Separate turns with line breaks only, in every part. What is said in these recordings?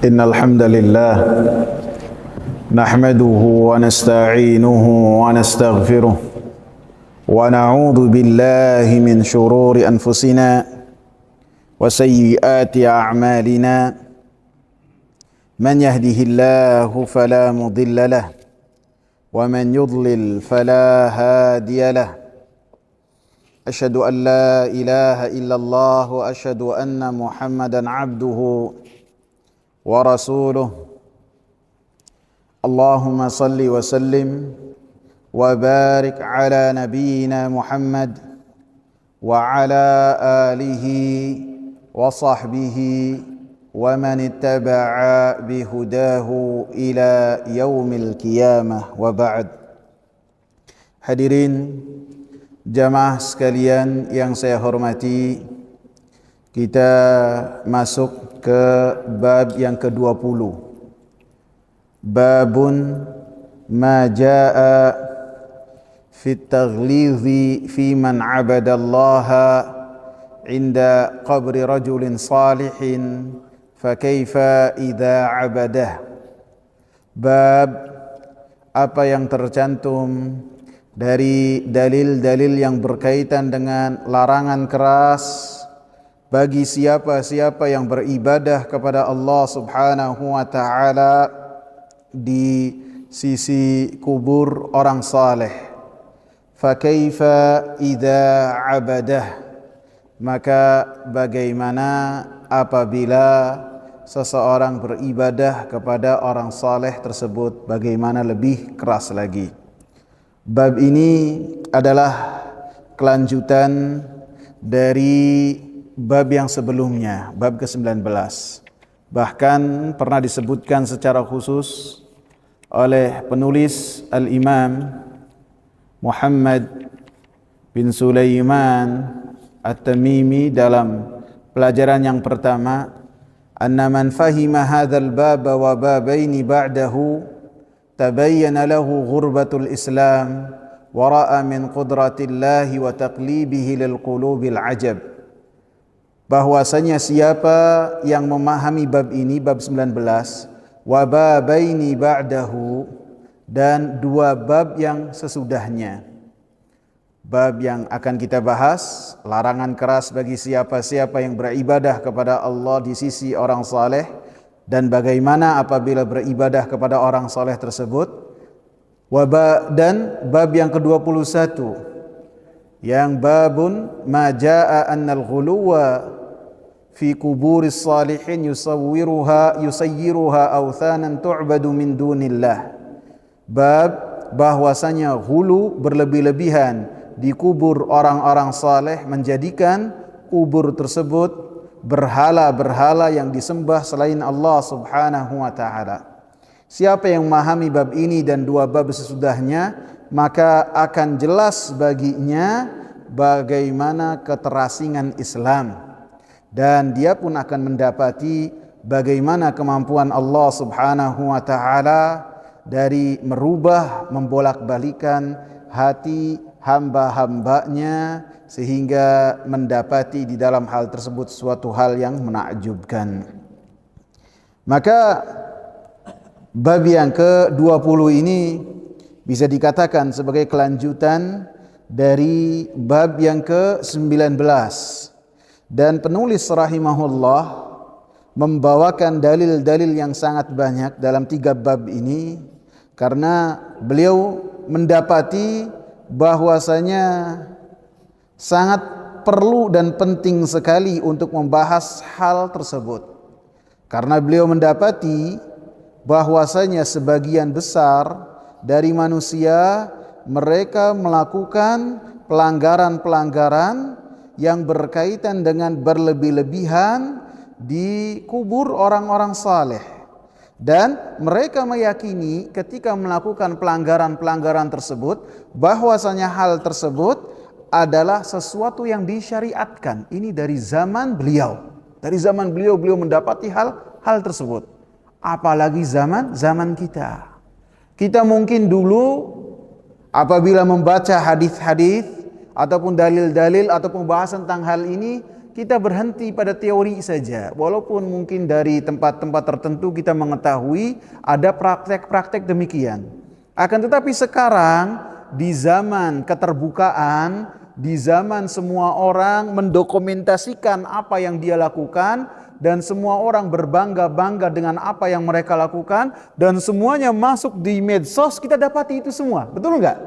إن الحمد لله نحمده ونستعينه ونستغفره ونعوذ بالله من شرور أنفسنا وسيئات أعمالنا من يهده الله فلا مضل له ومن يضلل فلا هادي له أشهد أن لا إله إلا الله وأشهد أن محمدا عبده ورسوله اللهم صل وسلم وبارك على نبينا محمد وعلى آله وصحبه ومن اتبع بهداه إلى يوم القيامة وبعد. Hadirin jamaah sekalian yang saya hormati, kita masuk ke bab yang ke-20. Babun ma jaa fi at-taghlidhi fi man 'abada Allah 'inda qabri rajulin salihin fa kaifa idza 'abadah. Bab apa yang tercantum dari dalil-dalil yang berkaitan dengan larangan keras bagi siapa-siapa yang beribadah kepada Allah Subhanahu wa ta'ala di sisi kubur orang saleh. Fa kaifa idza 'abadah, maka bagaimana apabila seseorang beribadah kepada orang saleh tersebut, bagaimana lebih keras lagi. Bab ini adalah kelanjutan dari bab yang sebelumnya, bab ke-19. Bahkan pernah disebutkan secara khusus oleh penulis Al-Imam Muhammad bin Sulaiman At-Tamimi dalam pelajaran yang pertama, anna man fahima hadzal bab wa babaini ba'dahu tabayyana lahu ghurbatul Islam wa ra'a min qudratillahi wa taqlibihi lil qulubil ajab. Bahwasanya siapa yang memahami bab ini, bab 19, wa babaini ba'dahu, dan dua bab yang sesudahnya. Bab yang akan kita bahas, larangan keras bagi siapa-siapa yang beribadah kepada Allah di sisi orang saleh, dan bagaimana apabila beribadah kepada orang saleh tersebut. Dan bab yang ke-21, yang babun ma jaa annal ghuluwa fi kuburis salihin yusayyiruha awthanan tu'badu min dunillah. Bab bahwasanya hulu berlebih-lebihan di kubur orang-orang saleh, menjadikan kubur tersebut berhala-berhala yang disembah selain Allah Subhanahu wa ta'ala. Siapa yang memahami bab ini dan dua bab sesudahnya, maka akan jelas baginya bagaimana keterasingan Islam, dan dia pun akan mendapati bagaimana kemampuan Allah Subhanahu wa ta'ala dari merubah, membolak-balikan hati hamba-hambanya sehingga mendapati di dalam hal tersebut suatu hal yang menakjubkan. Maka bab yang ke-20 ini bisa dikatakan sebagai kelanjutan dari bab yang ke-19. Dan penulis rahimahullah membawakan dalil-dalil yang sangat banyak dalam 3 bab ini, karena beliau mendapati bahwasanya sangat perlu dan penting sekali untuk membahas hal tersebut. Karena beliau mendapati bahwasanya sebagian besar dari manusia, mereka melakukan pelanggaran-pelanggaran yang berkaitan dengan berlebih-lebihan di kubur orang-orang saleh, dan mereka meyakini ketika melakukan pelanggaran-pelanggaran tersebut bahwasanya hal tersebut adalah sesuatu yang disyariatkan. Ini dari zaman beliau. Dari zaman beliau mendapati hal tersebut. Apalagi zaman kita. Kita mungkin dulu apabila membaca hadis-hadis ataupun dalil-dalil atau pembahasan tentang hal ini, kita berhenti pada teori saja. Walaupun mungkin dari tempat-tempat tertentu kita mengetahui ada praktek-praktek demikian. Akan tetapi sekarang di zaman keterbukaan, di zaman semua orang mendokumentasikan apa yang dia lakukan, dan semua orang berbangga-bangga dengan apa yang mereka lakukan, dan semuanya masuk di medsos, kita dapati itu semua. Betul enggak?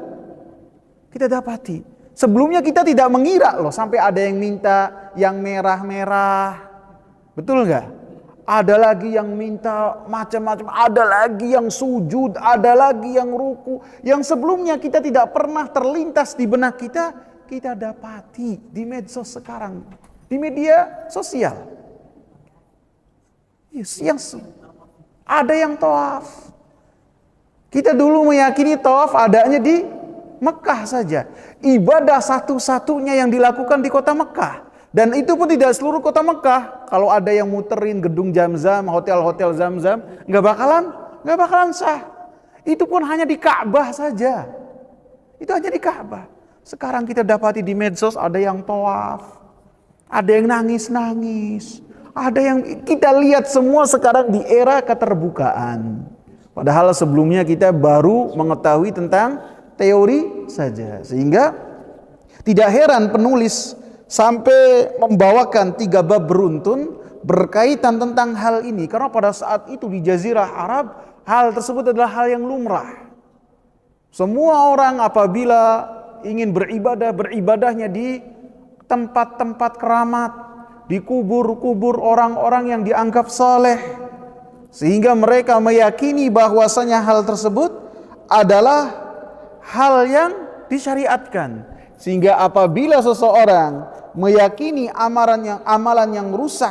Kita dapati. Sebelumnya kita tidak mengira loh, sampai ada yang minta yang merah-merah. Betul enggak? Ada lagi yang minta macam-macam, ada lagi yang sujud, ada lagi yang ruku. Yang sebelumnya kita tidak pernah terlintas di benak kita, kita dapati di medsos sekarang, di media sosial. Yang ada yang tawaf. Kita dulu meyakini tawaf adanya di Mekah saja. Ibadah satu-satunya yang dilakukan di kota Mekah. Dan itu pun tidak seluruh kota Mekah. Kalau ada yang muterin gedung Zamzam, hotel-hotel Zamzam, nggak bakalan sah. Itu pun hanya di Ka'bah saja. Itu hanya di Ka'bah. Sekarang kita dapati di medsos ada yang tawaf, ada yang nangis-nangis. Ada yang kita lihat semua sekarang di era keterbukaan. Padahal sebelumnya kita baru mengetahui tentang teori saja. Sehingga tidak heran penulis sampai membawakan 3 bab beruntun berkaitan tentang hal ini. Karena pada saat itu di Jazirah Arab, hal tersebut adalah hal yang lumrah. Semua orang apabila ingin beribadah, beribadahnya di tempat-tempat keramat, di kubur-kubur orang-orang yang dianggap saleh, sehingga mereka meyakini bahwasanya hal tersebut adalah hal yang disyariatkan. Sehingga apabila seseorang meyakini amalan yang rusak,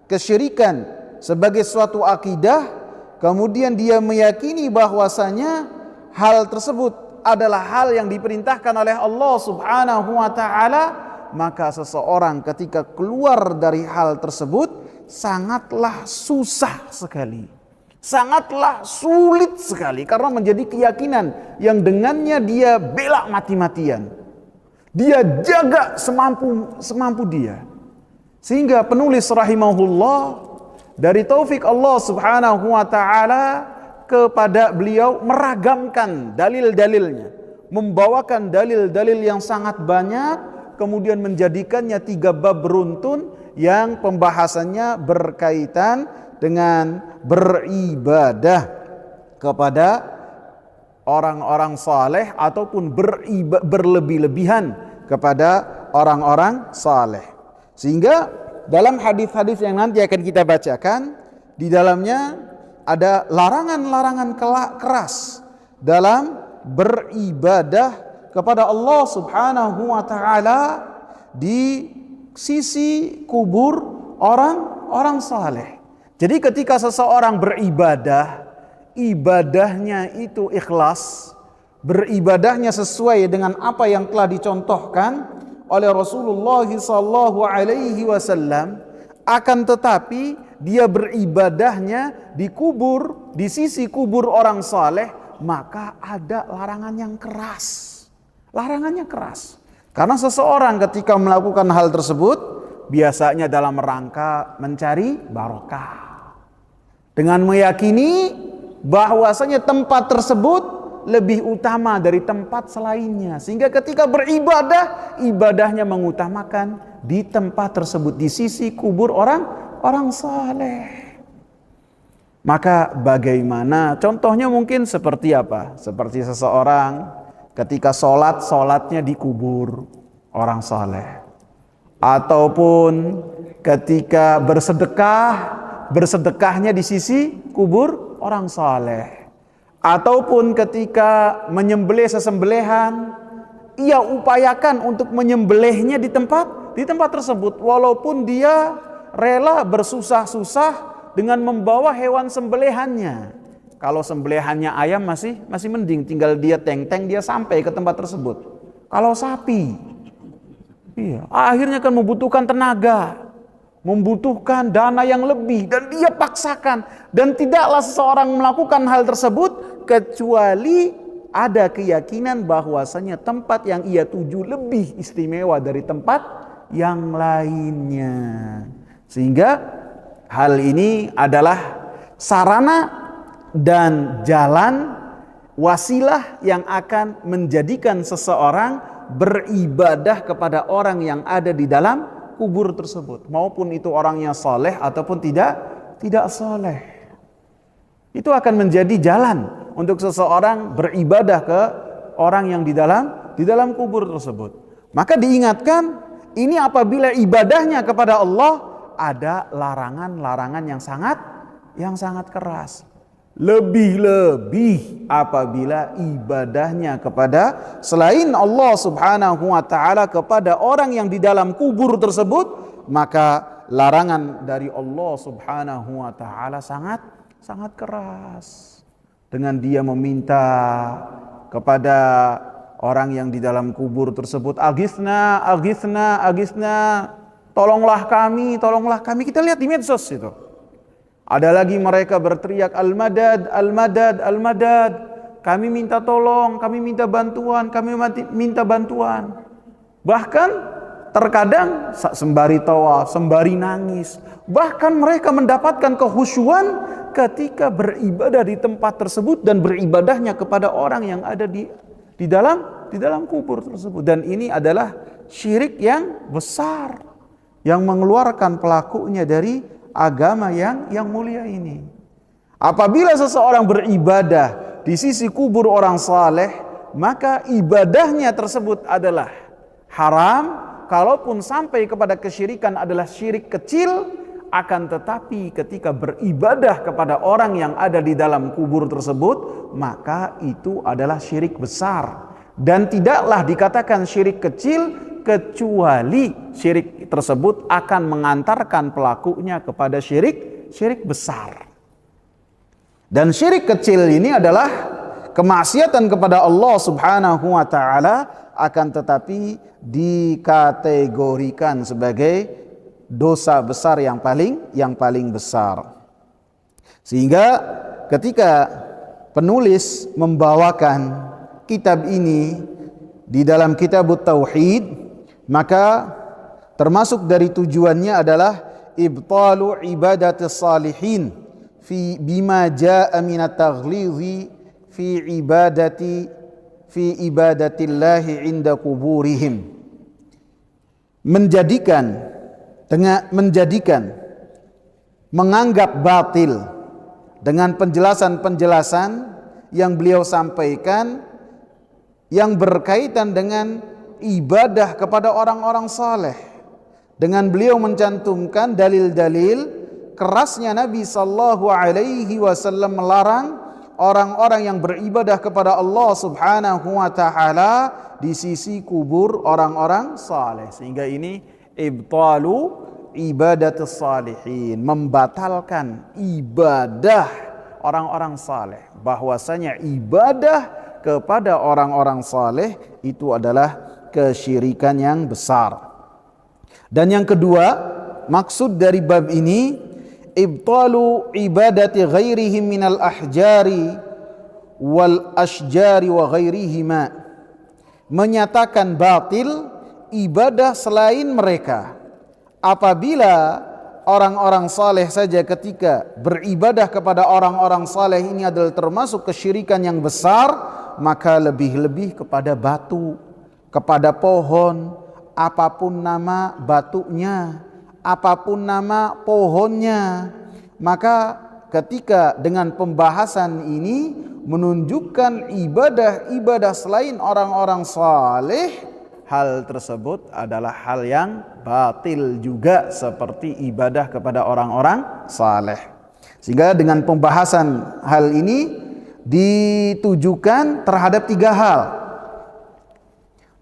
kesyirikan sebagai suatu akidah, kemudian dia meyakini bahwasanya hal tersebut adalah hal yang diperintahkan oleh Allah Subhanahu wa taala, maka seseorang ketika keluar dari hal tersebut sangatlah susah sekali, sangatlah sulit sekali, karena menjadi keyakinan yang dengannya dia bela mati-matian, dia jaga semampu dia. Sehingga penulis rahimahullah, dari taufik Allah Subhanahu wa taala kepada beliau, meragamkan dalil-dalilnya, membawakan dalil-dalil yang sangat banyak, kemudian menjadikannya 3 bab beruntun yang pembahasannya berkaitan dengan beribadah kepada orang-orang saleh ataupun berlebih-lebihan kepada orang-orang saleh. Sehingga dalam hadis-hadis yang nanti akan kita bacakan, di dalamnya ada larangan-larangan keras dalam beribadah kepada Allah Subhanahu wa taala di sisi kubur orang-orang saleh. Jadi ketika seseorang beribadah, ibadahnya itu ikhlas, beribadahnya sesuai dengan apa yang telah dicontohkan oleh Rasulullah sallallahu alaihi wasallam, akan tetapi dia beribadahnya di kubur, di sisi kubur orang saleh, maka ada larangan yang keras. Larangannya keras. Karena seseorang ketika melakukan hal tersebut biasanya dalam rangka mencari barokah, dengan meyakini bahwasanya tempat tersebut lebih utama dari tempat selainnya, sehingga ketika beribadah, ibadahnya mengutamakan di tempat tersebut, di sisi kubur orang saleh. Maka bagaimana contohnya? Mungkin seperti apa? Seperti seseorang ketika sholatnya di kubur orang saleh, ataupun ketika bersedekahnya di sisi kubur orang saleh, ataupun ketika menyembelih sesembelihan, ia upayakan untuk menyembelihnya di tempat tersebut, walaupun dia rela bersusah-susah dengan membawa hewan sembelihannya. Kalau sembelihannya ayam masih mending, tinggal dia teng-teng dia sampai ke tempat tersebut. Kalau sapi, akhirnya kan membutuhkan tenaga, membutuhkan dana yang lebih, dan dia paksakan. Dan tidaklah seseorang melakukan hal tersebut kecuali ada keyakinan bahwasanya tempat yang ia tuju lebih istimewa dari tempat yang lainnya. Sehingga hal ini adalah sarana dan jalan wasilah yang akan menjadikan seseorang beribadah kepada orang yang ada di dalam kubur tersebut, maupun itu orangnya soleh ataupun tidak soleh. Itu akan menjadi jalan untuk seseorang beribadah ke orang yang di dalam kubur tersebut. Maka diingatkan, ini apabila ibadahnya kepada Allah ada larangan-larangan yang sangat keras. Lebih-lebih apabila ibadahnya kepada selain Allah Subhanahu wa taala kepada orang yang di dalam kubur tersebut, maka larangan dari Allah Subhanahu wa taala sangat keras. Dengan dia meminta kepada orang yang di dalam kubur tersebut, aghithna, aghithna, aghithna, tolonglah kami, tolonglah kami. Kita lihat di medsos itu. Ada lagi mereka berteriak al-madad, al-madad, al-madad. Kami minta tolong, kami minta bantuan, kami minta bantuan. Bahkan terkadang sembari tawa, sembari nangis. Bahkan mereka mendapatkan kehusyuan ketika beribadah di tempat tersebut dan beribadahnya kepada orang yang ada di dalam kubur tersebut. Dan ini adalah syirik yang besar yang mengeluarkan pelakunya dari agama yang mulia ini. Apabila seseorang beribadah di sisi kubur orang saleh, maka ibadahnya tersebut adalah haram. Kalaupun sampai kepada kesyirikan adalah syirik kecil, akan tetapi ketika beribadah kepada orang yang ada di dalam kubur tersebut, maka itu adalah syirik besar. Dan tidaklah dikatakan syirik kecil kecuali syirik tersebut akan mengantarkan pelakunya kepada syirik besar. Dan syirik kecil ini adalah kemaksiatan kepada Allah Subhanahu wa taala, akan tetapi dikategorikan sebagai dosa besar yang paling besar. Sehingga ketika penulis membawakan kitab ini di dalam Kitabut Tauhid, maka termasuk dari tujuannya adalah ibtalu ibadatis salihin fi bima jaa minat taghlidhi fi ibadatillahi inda kuburihim. Menganggap batil dengan penjelasan-penjelasan yang beliau sampaikan yang berkaitan dengan ibadah kepada orang-orang saleh, dengan beliau mencantumkan dalil-dalil kerasnya Nabi sallallahu alaihi wasallam melarang orang-orang yang beribadah kepada Allah Subhanahu wa taala di sisi kubur orang-orang saleh. Sehingga ini ibtalu ibadatus salihin, membatalkan ibadah orang-orang saleh, bahwasanya ibadah kepada orang-orang saleh itu adalah kesyirikan yang besar. Dan yang kedua, maksud dari bab ini ibtalu ibadati ghairihim minal ahjari wal asjari wa ghairihima, menyatakan batil ibadah selain mereka. Apabila orang-orang saleh saja ketika beribadah kepada orang-orang saleh ini adalah termasuk kesyirikan yang besar, maka lebih-lebih kepada batu, kepada pohon, apapun nama batunya, apapun nama pohonnya. Maka ketika dengan pembahasan ini menunjukkan ibadah-ibadah selain orang-orang saleh, hal tersebut adalah hal yang batil juga seperti ibadah kepada orang-orang saleh. Sehingga dengan pembahasan hal ini ditujukan terhadap 3 hal.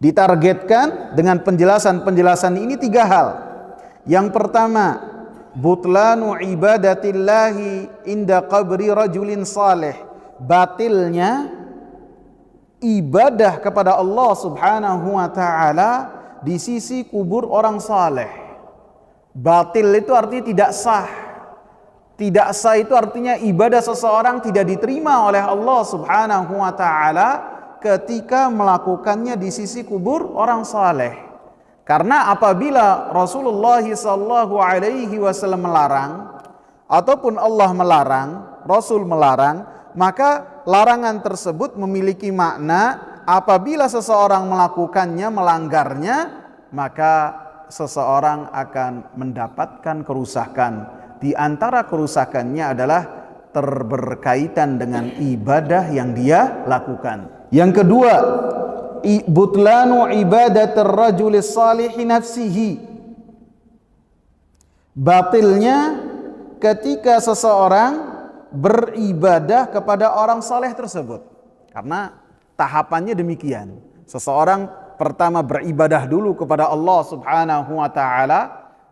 Ditargetkan dengan penjelasan-penjelasan ini 3 hal. Yang pertama, butlanu ibadatillahi inda qabri rajulin saleh, batilnya ibadah kepada Allah Subhanahu wa taala di sisi kubur orang saleh. Batil itu artinya tidak sah. Tidak sah itu artinya ibadah seseorang tidak diterima oleh Allah Subhanahu wa taala ketika melakukannya di sisi kubur orang saleh. Karena apabila Rasulullah sallallahu alaihi wasallam melarang ataupun Allah melarang, Rasul melarang, maka larangan tersebut memiliki makna apabila seseorang melakukannya, melanggarnya, maka seseorang akan mendapatkan kerusakan. Di antara kerusakannya adalah berkaitan dengan ibadah yang dia lakukan. Yang kedua, butlanu ibadatir rajulis salihi nafsihi. Batilnya ketika seseorang beribadah kepada orang saleh tersebut. Karena tahapannya demikian. Seseorang pertama beribadah dulu kepada Allah Subhanahu wa taala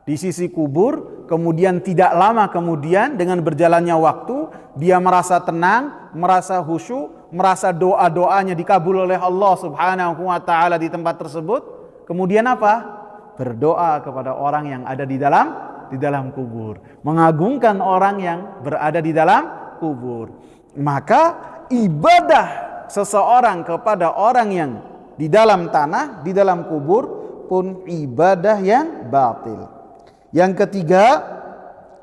di sisi kubur, kemudian tidak lama kemudian dengan berjalannya waktu dia merasa tenang, merasa khusyuk, merasa doa-doanya dikabul oleh Allah Subhanahu wa taala di tempat tersebut. Kemudian apa? Berdoa kepada orang yang ada di dalam kubur, mengagungkan orang yang berada di dalam kubur. Maka ibadah seseorang kepada orang yang di dalam tanah, di dalam kubur pun ibadah yang batil. Yang ketiga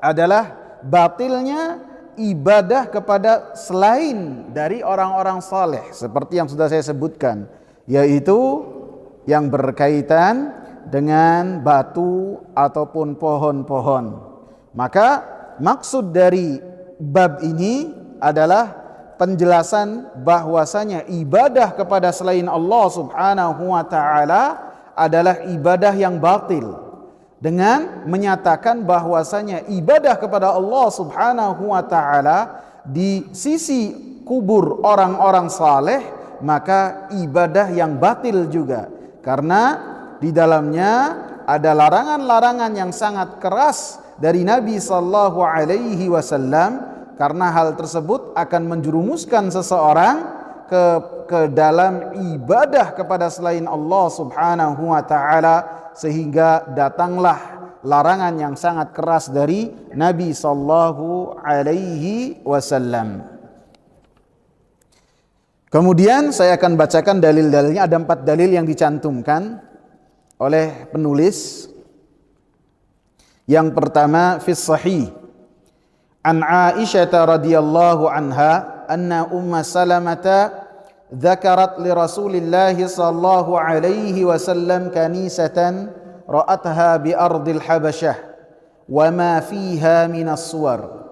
adalah batilnya ibadah kepada selain dari orang-orang saleh, seperti yang sudah saya sebutkan, yaitu yang berkaitan dengan batu ataupun pohon-pohon. Maka maksud dari bab ini adalah penjelasan bahwasanya ibadah kepada selain Allah Subhanahu wa taala adalah ibadah yang batil, dengan menyatakan bahwasanya ibadah kepada Allah Subhanahu wa taala di sisi kubur orang-orang saleh maka ibadah yang batil juga, karena di dalamnya ada larangan-larangan yang sangat keras dari Nabi sallallahu alaihi wasallam, karena hal tersebut akan menjerumuskan seseorang ke dalam ibadah kepada selain Allah Subhanahu wa taala, sehingga datanglah larangan yang sangat keras dari Nabi sallallahu alaihi wasallam. Kemudian saya akan bacakan dalil-dalilnya. Ada 4 dalil yang dicantumkan oleh penulis. Yang pertama, fi sahih an Aisyah radhiyallahu anha anna Salamah dzakarat li Rasulillah sallallahu alaihi wasallam kanisatan ra'atha bi ardil Habasyah wa ma fiha minas suwar.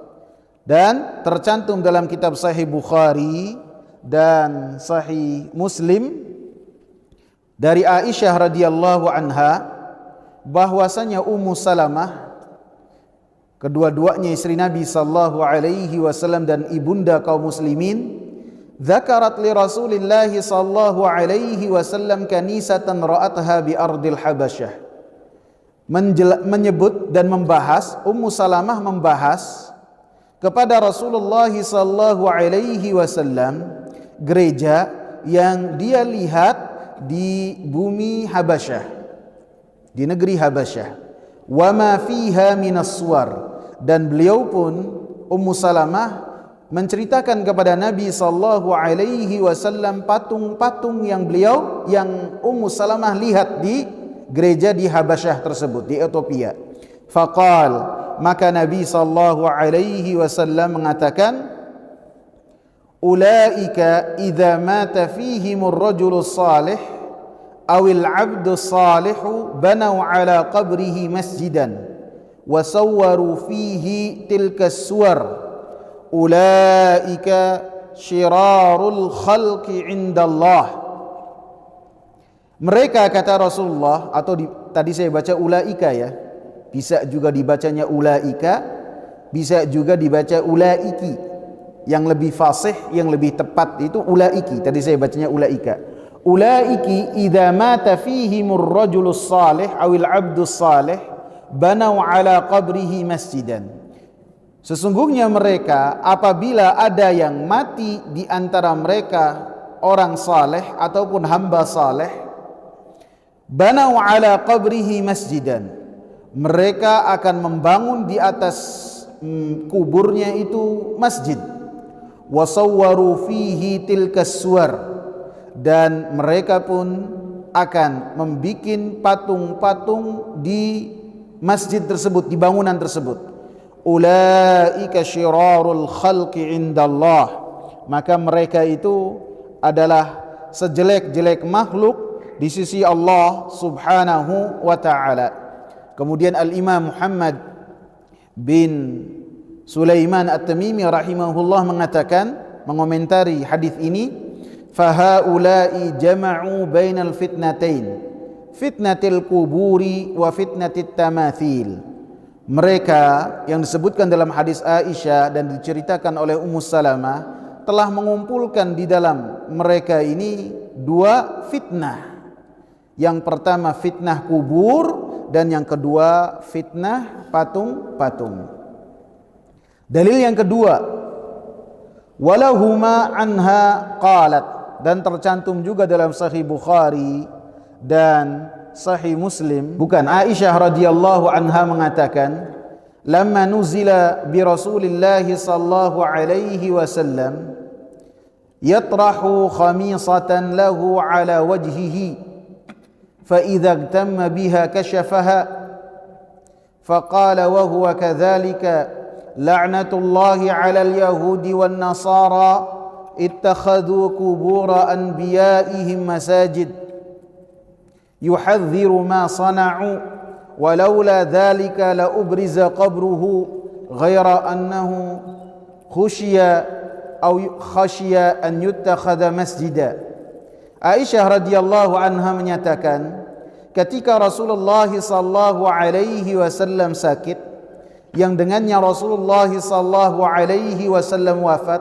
Dan tercantum dalam kitab Sahih Bukhari dan Sahih Muslim dari Aisyah radhiyallahu anha bahwasanya Ummu Salamah, kedua-duanya istri Nabi sallallahu alaihi wasallam dan ibunda kaum muslimin, dzakarat li Rasulillah sallallahu alaihi wasallam kanisatan ra'atha bi ardil Habasyah. Menyebut dan membahas, Ummu Salamah membahas kepada Rasulullah sallallahu alaihi wasallam gereja yang dia lihat di bumi Habasyah, di negeri Habasyah. Wa ma fiha minas suwar, dan beliau pun Ummu Salamah menceritakan kepada Nabi sallallahu alaihi wasallam patung-patung yang Ummu Salamah lihat di gereja di Habasyah tersebut, di Ethiopia. Faqal, maka Nabi sallallahu alaihi wasallam mengatakan, ulaika idza mata fihimur rajulus salih awil abdus salihu banau ala qabrihi masjidan wa sawwaru fihi tilkas suwar ulaika syirarul khalqi indallah. Mereka, kata Rasulullah, atau tadi saya baca ulaika ya, bisa juga dibacanya ulaika, bisa juga dibaca ulaiki. Yang lebih fasih, yang lebih tepat itu ulaiki. Tadi saya bacanya ulaika. Ulaiki idza mata fihimur rajulus salih awil abdus salih banau ala qabrihi masjidan. Sesungguhnya mereka, apabila ada yang mati di antara mereka orang saleh ataupun hamba saleh, banau ala qabrihi masjidan, mereka akan membangun di atas kuburnya itu masjid. Wasawwaru fihi tilkas suwar, dan mereka pun akan membikin patung-patung di masjid tersebut, di bangunan tersebut. Ulaika syirarul khalqi indallah, maka mereka itu adalah sejelek-jelek makhluk di sisi Allah Subhanahu wa ta'ala. Kemudian Al-Imam Muhammad bin Sulaiman At-Tamimi rahimahullah mengatakan, mengomentari hadis ini, fahaula'i jama'u bainal fitnatain, fitnatil kuburi wa fitnatit tamathil. Mereka yang disebutkan dalam hadis Aisyah dan diceritakan oleh Ummu Salamah telah mengumpulkan di dalam mereka ini dua fitnah. Yang pertama fitnah kubur, dan yang kedua fitnah patung-patung. Dalil yang kedua, walahuma anha qalat, dan tercantum juga dalam Sahih Bukhari dan Sahih Muslim, bukan, Aisyah radhiyallahu anha mengatakan, lamma nuzila bi Rasulillah sallallahu alaihi wasallam yatrahu khamisatan lahu ala wajhihi fa idza ihtamma biha kashafaha faqala wa huwa kadzalika la'natullahi 'alal yahudi wan nasara ittakhadhu qubura anbiya'ihim masajid yuhadhdhiru ma sana'u walaula dzalika la ubriza qabruhu ghaira annahu khashiya an yuttakhadha masjida. Aisyah radhiyallahu anha menyatakan, ketika Rasulullah sallallahu alaihi wasallam sakit, yang dengannya Rasulullah sallallahu alaihi wasallam wafat,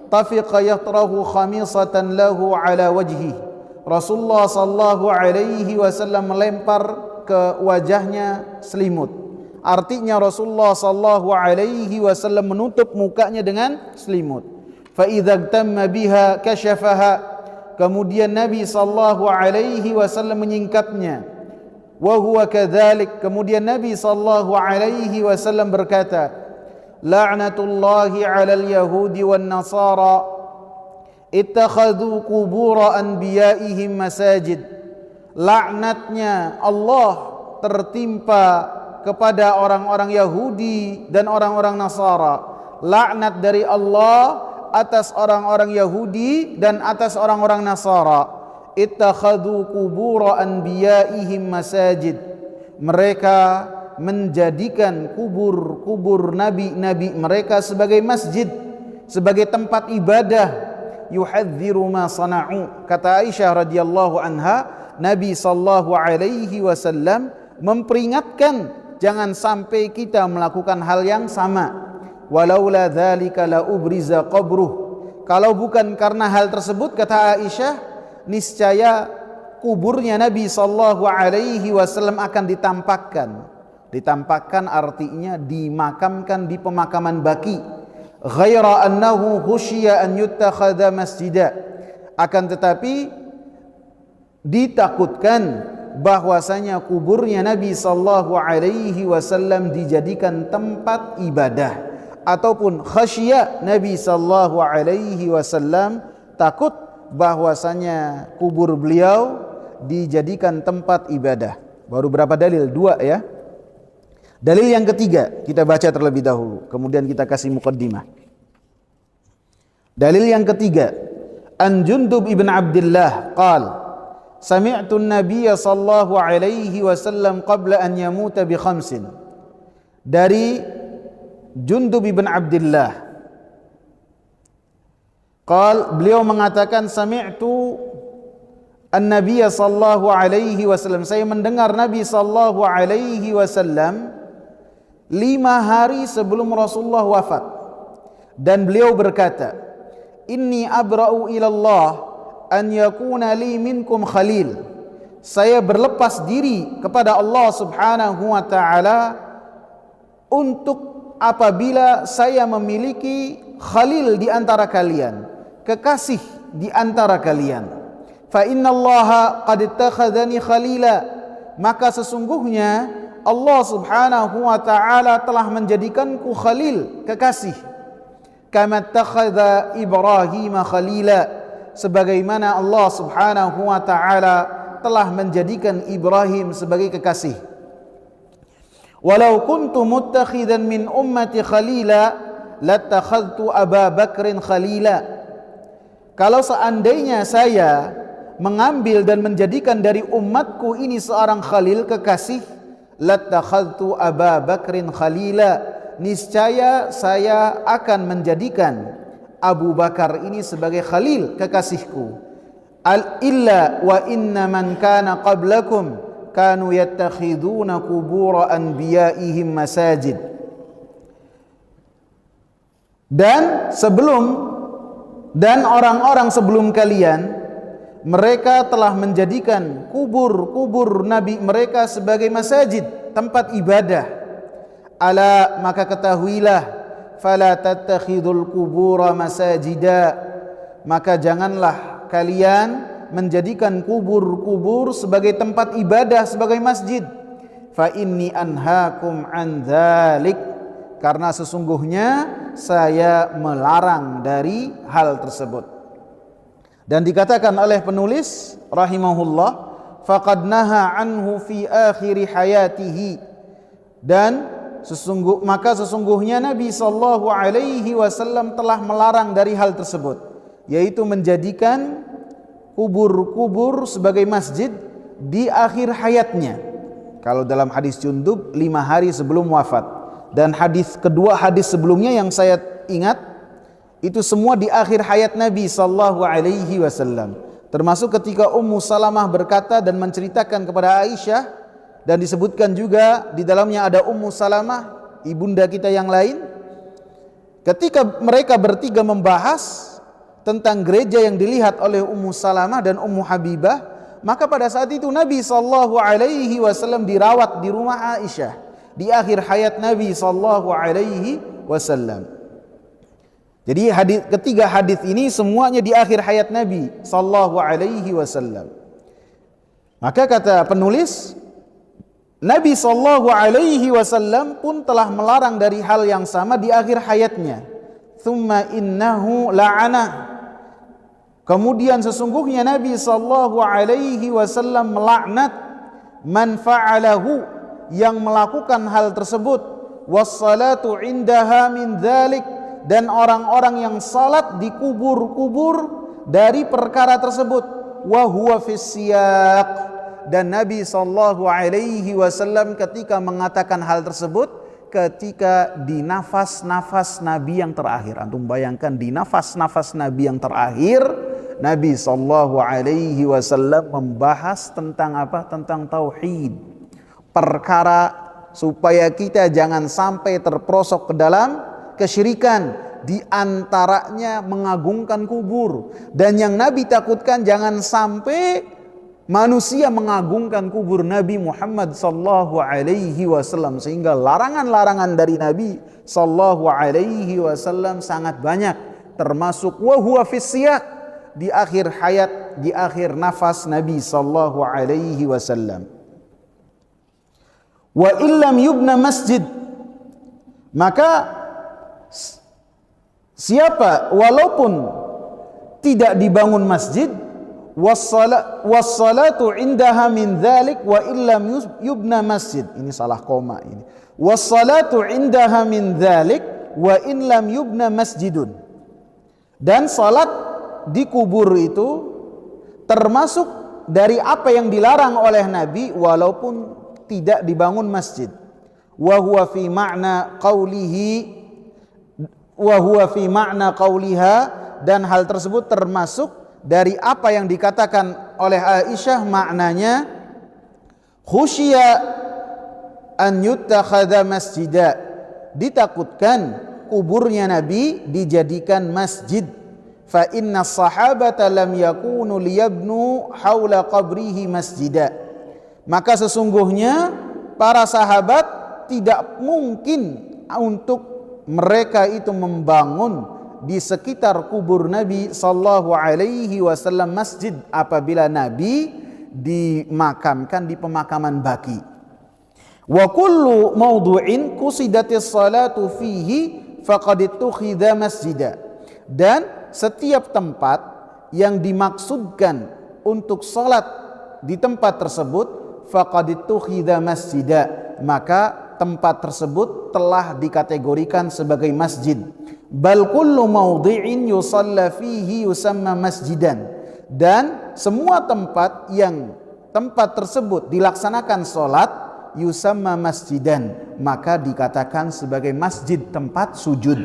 tafiqa yatrahu khamisatan lahu ala wajhi. Rasulullah sallallahu alaihi wasallam melempar ke wajahnya selimut. Artinya Rasulullah sallallahu alaihi wasallam menutup mukanya dengan selimut. Fa idza tamma biha kashafaha. Kemudian Nabi sallallahu alaihi wasallam menyingkapnya. Wa huwa kadzalik. Kemudian Nabi sallallahu alaihi wasallam berkata, la'natullahi 'alal yahudi wan nasara ittakhadhu qubur anbiya'ihim masajid. Laknatnya Allah tertimpa kepada orang-orang Yahudi dan orang-orang Nasara. Laknat dari Allah atas orang-orang Yahudi dan atas orang-orang Nasara. Ittakhadhu qubur anbiya'ihim masajid. Mereka menjadikan kubur-kubur nabi-nabi mereka sebagai masjid, sebagai tempat ibadah. Yuhadziru ma sana'u. Kata Aisyah radhiyallahu anha, Nabi sallallahu alaihi wasallam memperingatkan jangan sampai kita melakukan hal yang sama. Walaula dzalika la ubriza qabruh. Kalau bukan karena hal tersebut, kata Aisyah, niscaya kuburnya Nabi sallallahu alaihi wasallam akan ditampakkan. Ditampakkan artinya dimakamkan di pemakaman baki. Ghaira annahu khusyiya an yuttakhadha masjida. Akan tetapi ditakutkan bahwasanya kuburnya Nabi sallallahu alaihi wasallam dijadikan tempat ibadah, ataupun khasyiya Nabi sallallahu alaihi wasallam takut bahwasanya kubur beliau dijadikan tempat ibadah. Baru berapa dalil? Dua ya. Dalil yang ketiga kita baca terlebih dahulu, kemudian kita kasih muqaddimah. Dalil yang ketiga, An Jundub ibn Abdullah qala sami'tu an-nabiy sallallahu alaihi wasallam qabla an yamuta bi khamsin. Dari Jundub ibn Abdullah beliau mengatakan sami'tu an-nabiy sallallahu alaihi wasallam, saya mendengar Nabi sallallahu alaihi wasallam 5 hari sebelum Rasulullah wafat, dan beliau berkata, inni abra'u ilallah an yakuna li minkum khalil. Saya berlepas diri kepada Allah Subhanahu wa taala untuk apabila saya memiliki khalil di antara kalian, kekasih di antara kalian. Fa innallaha qad ittakhadhani khalila. Maka sesungguhnya Allah Subhanahu wa taala telah menjadikanku khalil, kekasih. Kama ittakhadha Ibrahim khalila, sebagaimana Allah Subhanahu wa taala telah menjadikan Ibrahim sebagai kekasih. Walau kuntu muttakhidan min ummati khalila lattakhadtu Aba Bakrin khalila. Kalau seandainya saya mengambil dan menjadikan dari umatku ini seorang khalil, kekasih, lattakhadtu Aba Bakrin khalila, niscaya saya akan menjadikan Abu Bakar ini sebagai khalil, kekasihku. Illa wa inna man kana qablakum kanu yattakhiduna qubur anbiya'ihim masajid. Dan orang-orang sebelum kalian, mereka telah menjadikan kubur-kubur nabi mereka sebagai masajid, tempat ibadah. Ala, maka ketahuilah, fala tattakhidul qubura masajida, maka janganlah kalian menjadikan kubur-kubur sebagai tempat ibadah, sebagai masjid. Fa inni anhaakum an dzalik, karena sesungguhnya saya melarang dari hal tersebut. Dan dikatakan oleh penulis rahimahullah, faqad naha anhu fi akhir hayatihi, dan sesungguhnya Nabi sallallahu alaihi wasallam telah melarang dari hal tersebut, yaitu menjadikan kubur-kubur sebagai masjid di akhir hayatnya. Kalau dalam hadis Jundub 5 hari sebelum wafat, dan hadis sebelumnya yang saya ingat itu semua di akhir hayat Nabi sallallahu alaihi wasallam. Termasuk ketika Ummu Salamah berkata dan menceritakan kepada Aisyah, dan disebutkan juga di dalamnya ada Ummu Salamah, ibunda kita yang lain. Ketika mereka bertiga membahas tentang gereja yang dilihat oleh Ummu Salamah dan Ummu Habibah, maka pada saat itu Nabi sallallahu alaihi wasallam dirawat di rumah Aisyah di akhir hayat Nabi sallallahu alaihi wasallam. Jadi ketiga hadis ini semuanya di akhir hayat Nabi sallallahu alaihi wasallam. Maka kata penulis, Nabi sallallahu alaihi wasallam pun telah melarang dari hal yang sama di akhir hayatnya. Tsumma innahu la'ana. Kemudian sesungguhnya Nabi sallallahu alaihi wasallam melaknat man fa'alahu, yang melakukan hal tersebut, wassalatu indaha min dzalik, dan orang-orang yang salat di kubur-kubur dari perkara tersebut, wa huwa fis siyaq, dan Nabi sallallahu alaihi wasallam ketika mengatakan hal tersebut ketika di nafas-nafas Nabi yang terakhir. Antum bayangkan di nafas-nafas Nabi yang terakhir, Nabi sallallahu alaihi wasallam membahas tentang apa? Tentang tauhid. Perkara supaya kita jangan sampai terperosok ke dalam kesyirikan, di antaranya mengagungkan kubur. Dan yang Nabi takutkan jangan sampai manusia mengagungkan kubur Nabi Muhammad sallallahu alaihi wasallam, sehingga larangan-larangan dari Nabi sallallahu alaihi wasallam sangat banyak, termasuk wa huwa fis siyaq, di akhir hayat, di akhir nafas Nabi sallallahu alaihi wasallam. Wa illam yubna masjid, maka siapa walaupun tidak dibangun masjid, wassalatu indaha min dzalik wa illam yubna masjid, ini salah koma ini, wassalatu indaha min dzalik wa in lam yubna masjidun, dan salat di kubur itu termasuk dari apa yang dilarang oleh Nabi walaupun tidak dibangun masjid. Wa huwa fi ma'na qawlihi wa huwa fi ma'na qawliha, dan hal tersebut termasuk dari apa yang dikatakan oleh Aisyah, maknanya khusyiya an yuttakhadha masjida, ditakutkan kuburnya Nabi dijadikan masjid. Fa inna sahabata lam yakunu liyabnu haula qabrihi masjida, maka sesungguhnya para sahabat tidak mungkin untuk mereka itu membangun di sekitar kubur Nabi sallallahu alaihi wasallam masjid apabila Nabi dimakamkan di pemakaman baqi. Wa kullu mawdu'in qusidatis salatu fihi faqad ittukhidha masjida, dan setiap tempat yang dimaksudkan untuk salat di tempat tersebut, faqad ittakhidha masjida, maka tempat tersebut telah dikategorikan sebagai masjid. Bal kullu mawdi'in yusalla fihi yusamma masjidan, dan semua tempat yang tempat tersebut dilaksanakan salat yusamma masjidan, maka dikatakan sebagai masjid, tempat sujud.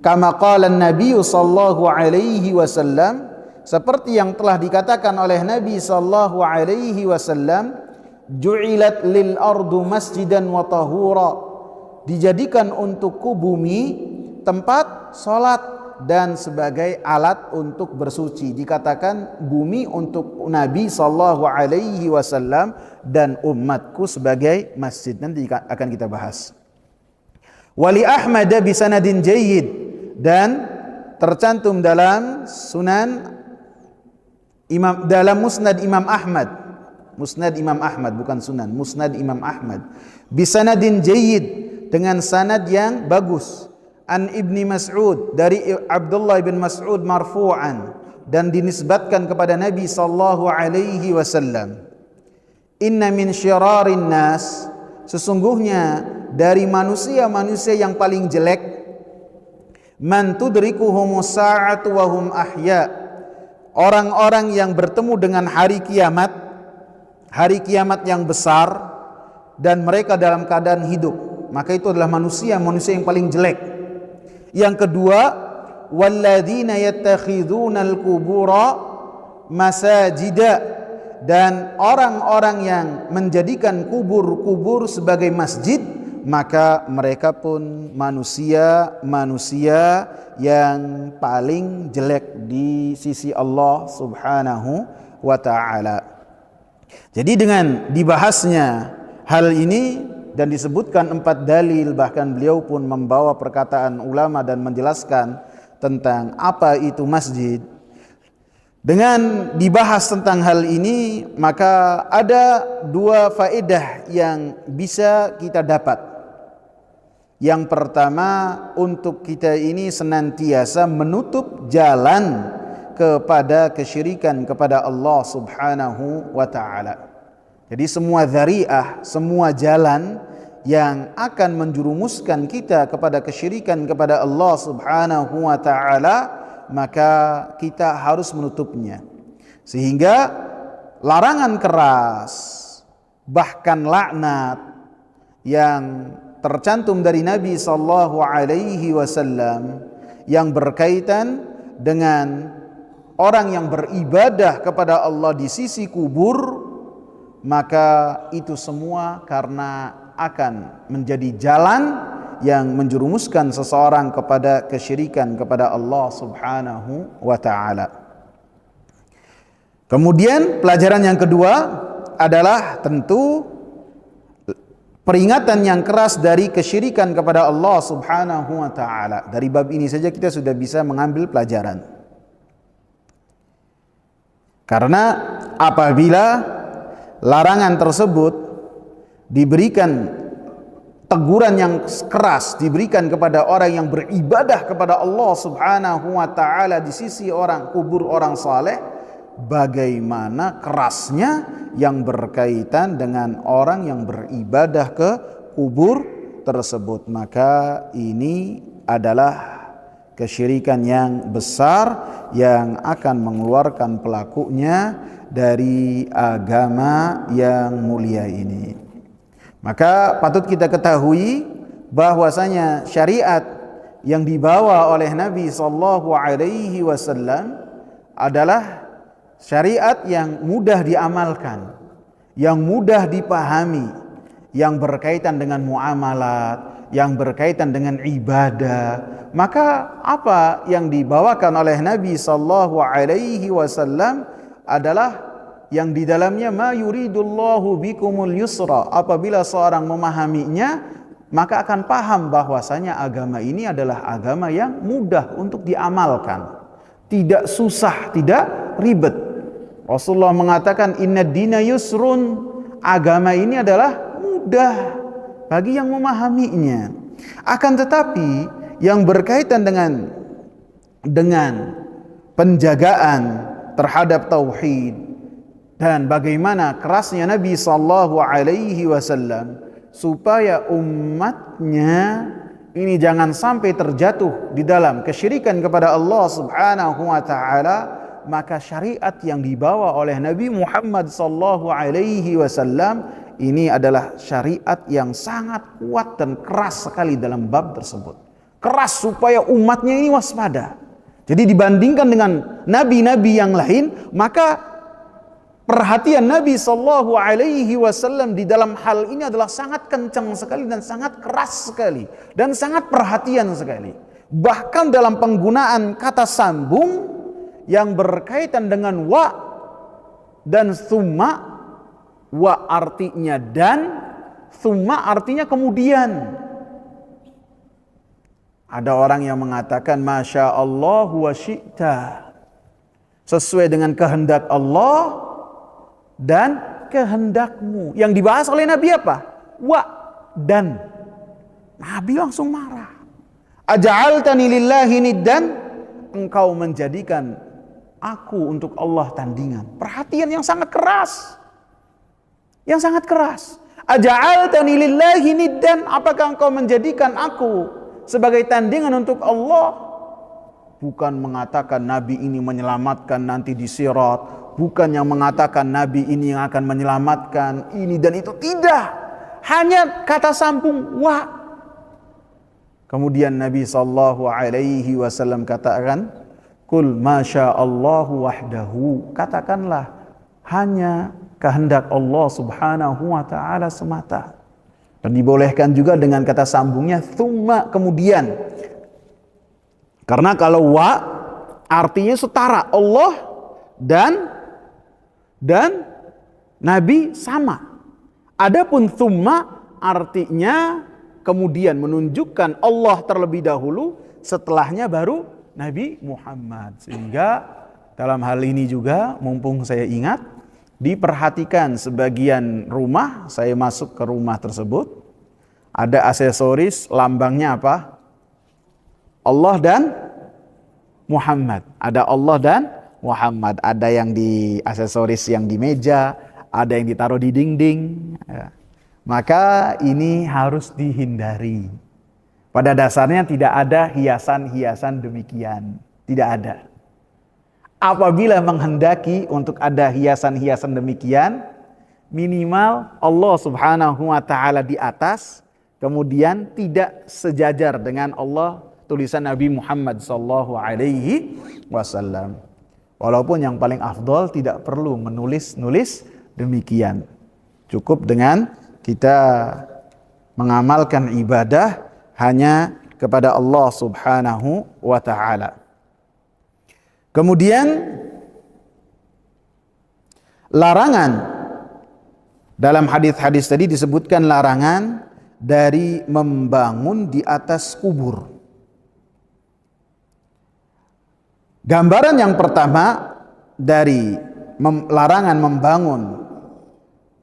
Kama qala Nabi sallallahu alaihi wasallam, seperti yang telah dikatakan oleh Nabi sallallahu alaihi wasallam, ju'ilat lil ardu masjidan wa tahura, dijadikan untukku bumi tempat salat dan sebagai alat untuk bersuci. Dikatakan bumi untuk Nabi sallallahu alaihi wasallam dan umatku sebagai masjid. Nanti akan kita bahas. Wali Ahmad bi sanadin jayyid, dan tercantum dalam Sunan Imam, dalam Musnad Imam Ahmad, Musnad Imam Ahmad bukan Sunan, Musnad Imam Ahmad, bisanadin jayyid, dengan sanad yang bagus, an Ibni Mas'ud, dari Abdullah bin Mas'ud marfu'an, dan dinisbatkan kepada Nabi sallallahu alaihi wasallam, inna min syirarin nas, sesungguhnya dari manusia-manusia yang paling jelek, man tudrikuhumus sa'atu wa hum ahya, orang-orang yang bertemu dengan hari kiamat yang besar dan mereka dalam keadaan hidup, maka itu adalah manusia yang paling jelek. Yang kedua, walladzina yattakhidhuna al-qubura masajida, dan orang-orang yang menjadikan kubur-kubur sebagai masjid, maka mereka pun manusia yang paling jelek di sisi Allah Subhanahu wa ta'ala. Jadi dengan dibahasnya hal ini dan disebutkan 4 dalil, bahkan beliau pun membawa perkataan ulama dan menjelaskan tentang apa itu masjid. Dengan dibahas tentang hal ini, maka ada 2 faedah yang bisa kita dapat. Yang pertama, untuk kita ini senantiasa menutup jalan kepada kesyirikan kepada Allah Subhanahu wa ta'ala. Jadi semua dzari'ah, semua jalan yang akan menjerumuskan kita kepada kesyirikan kepada Allah Subhanahu wa ta'ala, maka kita harus menutupnya. Sehingga larangan keras, bahkan laknat yang tercantum dari Nabi sallallahu alaihi wasallam yang berkaitan dengan orang yang beribadah kepada Allah di sisi kubur, maka itu semua karena akan menjadi jalan yang menjerumuskan seseorang kepada kesyirikan kepada Allah Subhanahu wa ta'ala. Kemudian pelajaran yang kedua adalah tentu peringatan yang keras dari kesyirikan kepada Allah Subhanahu wa ta'ala. Dari bab ini saja kita sudah bisa mengambil pelajaran. Karena apabila larangan tersebut diberikan teguran yang keras, diberikan kepada orang yang beribadah kepada Allah Subhanahu wa ta'ala di sisi orang kubur orang saleh, bagaimana kerasnya yang berkaitan dengan orang yang beribadah ke kubur tersebut. Maka ini adalah kesyirikan yang besar yang akan mengeluarkan pelakunya dari agama yang mulia ini. Maka patut kita ketahui bahwasanya syariat yang dibawa oleh Nabi sallallahu alaihi wasallam adalah syariat yang mudah diamalkan, yang mudah dipahami, yang berkaitan dengan muamalat, yang berkaitan dengan ibadah. Maka apa yang dibawakan oleh Nabi sallallahu alaihi wasallam adalah yang di dalamnya ma yuridullahu bikumul yusra. Apabila seorang memahaminya, maka akan paham bahwasanya agama ini adalah agama yang mudah untuk diamalkan, tidak susah, tidak ribet. Rasulullah mengatakan inna dina yusrun, agama ini adalah mudah bagi yang memahaminya. Akan tetapi yang berkaitan dengan penjagaan terhadap tauhid, dan bagaimana kerasnya Nabi sallallahu alaihi wasallam supaya umatnya ini jangan sampai terjatuh di dalam kesyirikan kepada Allah Subhanahu wa taala, maka syariat yang dibawa oleh Nabi Muhammad sallallahu alaihi wasallam ini adalah syariat yang sangat kuat dan keras sekali dalam bab tersebut. Keras supaya umatnya ini waspada. Jadi dibandingkan dengan nabi-nabi yang lain, maka perhatian Nabi sallallahu alaihi wasallam di dalam hal ini adalah sangat kencang sekali dan sangat keras sekali dan sangat perhatian sekali. Bahkan dalam penggunaan kata sambung yang berkaitan dengan wa dan summa, wa artinya dan, summa artinya kemudian. Ada orang yang mengatakan Masya Allah wa syi'ta, sesuai dengan kehendak Allah dan kehendakmu. Yang dibahas oleh Nabi apa? Wa dan. Nabi langsung marah. Aja'altani lillahi niddan, engkau menjadikan aku untuk Allah tandingan. Perhatian yang sangat keras. Yang sangat keras. Aja'altani lillahi niddan, apakah engkau menjadikan aku sebagai tandingan untuk Allah? Bukan mengatakan Nabi ini menyelamatkan nanti di Sirat, bukan yang mengatakan Nabi ini yang akan menyelamatkan ini dan itu, tidak. Hanya kata sambung wa. Kemudian Nabi sallallahu alaihi wasallam katakan, "Qul masya Allahu wahdahu." Katakanlah hanya kehendak Allah Subhanahu wa taala semata. Dan dibolehkan juga dengan kata sambungnya thumma, kemudian. Karena kalau wa artinya setara, Allah dan Nabi sama. Adapun thumma artinya kemudian, menunjukkan Allah terlebih dahulu, setelahnya baru Nabi Muhammad. Sehingga dalam hal ini juga mumpung saya ingat, diperhatikan sebagian rumah, saya masuk ke rumah tersebut, ada aksesoris lambangnya apa? Allah dan Muhammad. Ada Allah dan Muhammad. Ada yang di aksesoris yang di meja, ada yang ditaruh di dinding. Ya. Maka ini harus dihindari. Pada dasarnya tidak ada hiasan-hiasan demikian. Tidak ada. Apabila menghendaki untuk ada hiasan-hiasan demikian, minimal Allah Subhanahu wa taala di atas, kemudian tidak sejajar dengan Allah tulisan Nabi Muhammad sallallahu alaihi wasallam. Walaupun yang paling afdol tidak perlu menulis demikian. Cukup dengan kita mengamalkan ibadah hanya kepada Allah Subhanahu wa taala. Kemudian larangan, dalam hadis-hadis tadi disebutkan larangan dari membangun di atas kubur. Gambaran yang pertama dari larangan membangun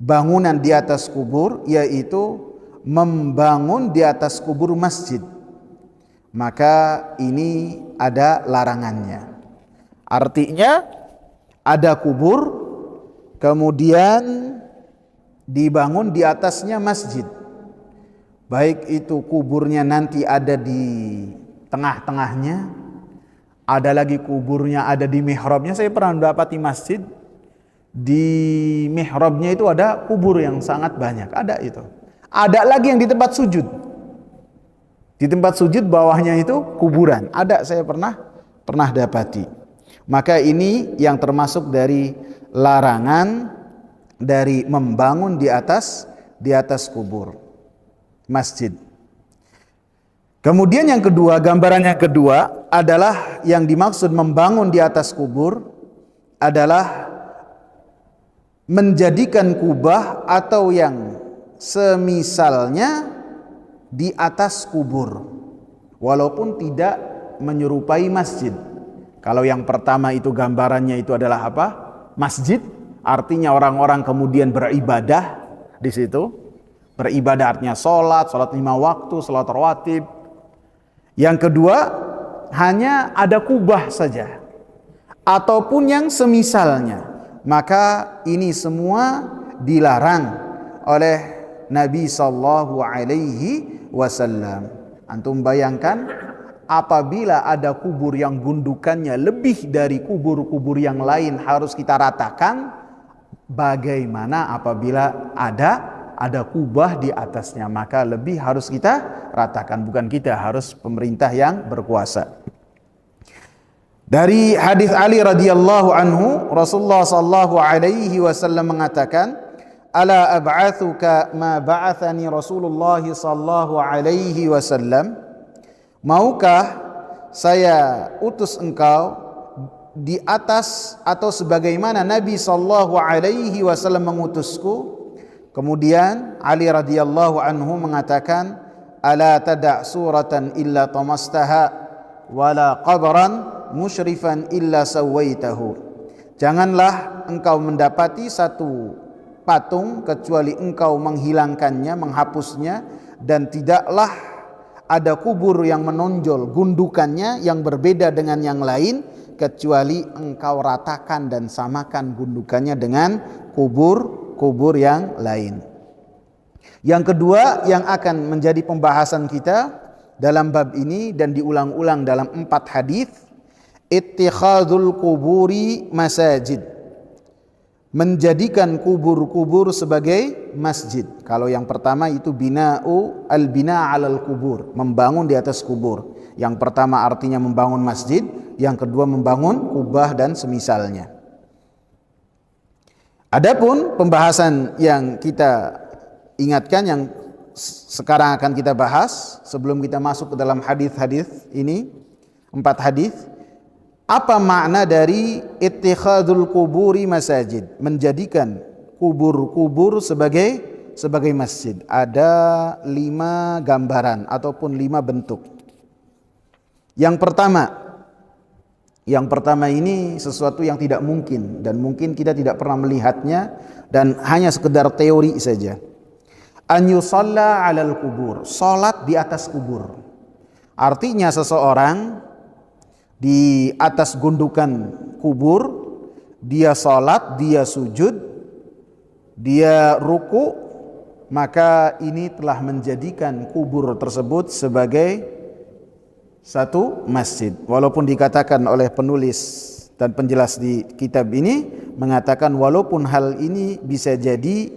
bangunan di atas kubur, yaitu membangun di atas kubur masjid. Maka ini ada larangannya. Artinya ada kubur, kemudian dibangun di atasnya masjid. Baik itu kuburnya nanti ada di tengah-tengahnya, ada lagi kuburnya ada di mihrabnya. Saya pernah mendapati masjid, di mihrabnya itu ada kubur yang sangat banyak, ada itu. Ada lagi yang di tempat sujud. Di tempat sujud bawahnya itu kuburan. Ada, saya pernah dapati. Maka ini yang termasuk dari larangan dari membangun di atas kubur masjid. Kemudian yang kedua, gambaran yang kedua adalah yang dimaksud membangun di atas kubur adalah menjadikan kubah atau yang semisalnya di atas kubur, walaupun tidak menyerupai masjid. Kalau yang pertama itu gambarannya itu adalah apa? Masjid, artinya orang-orang kemudian beribadah di situ. Beribadah artinya sholat 5 waktu, sholat rawatib. Yang kedua, hanya ada kubah saja. Ataupun yang semisalnya. maka ini semua dilarang oleh Nabi sallallahu alaihi wasallam. Antum bayangkan apabila ada kubur yang gundukannya lebih dari kubur-kubur yang lain harus kita ratakan, bagaimana apabila ada kubah di atasnya, maka lebih harus kita ratakan, bukan kita, harus pemerintah yang berkuasa. Dari hadis Ali radhiyallahu anhu, Rasulullah sallallahu alaihi wasallam mengatakan, "Ala ab'atsuka ma ba'athani Rasulullah sallallahu alaihi wasallam?" Maukah saya utus engkau di atas atau sebagaimana Nabi sallallahu alaihi wasallam mengutusku? Kemudian Ali radhiyallahu anhu mengatakan, "Ala tada' suratan illa tamastaha wala qabran musyrifan illa sawaitahu." Janganlah engkau mendapati satu patung kecuali engkau menghilangkannya, menghapusnya, dan tidaklah ada kubur yang menonjol gundukannya yang berbeda dengan yang lain kecuali engkau ratakan dan samakan gundukannya dengan kubur yang lain. Yang kedua yang akan menjadi pembahasan kita dalam bab ini dan diulang-ulang dalam 4 hadis, ittikhadzul quburi masajid, menjadikan kubur-kubur sebagai masjid. Kalau yang pertama itu bina 'alal kubur, membangun di atas kubur. Yang pertama artinya membangun masjid, yang kedua membangun kubah dan semisalnya. Adapun pembahasan yang kita ingatkan yang sekarang akan kita bahas sebelum kita masuk ke dalam hadis-hadis ini, 4 hadis. Apa makna dari ittikhadzul quburi masajid, menjadikan kubur-kubur sebagai masjid? Ada 5 gambaran ataupun 5 bentuk. Yang pertama ini sesuatu yang tidak mungkin dan mungkin kita tidak pernah melihatnya dan hanya sekedar teori saja. An yusalla 'alal kubur, salat di atas kubur. Artinya seseorang di atas gundukan kubur, dia salat, dia sujud, dia ruku, maka ini telah menjadikan kubur tersebut sebagai satu masjid. Walaupun dikatakan oleh penulis dan penjelas di kitab ini mengatakan walaupun hal ini bisa jadi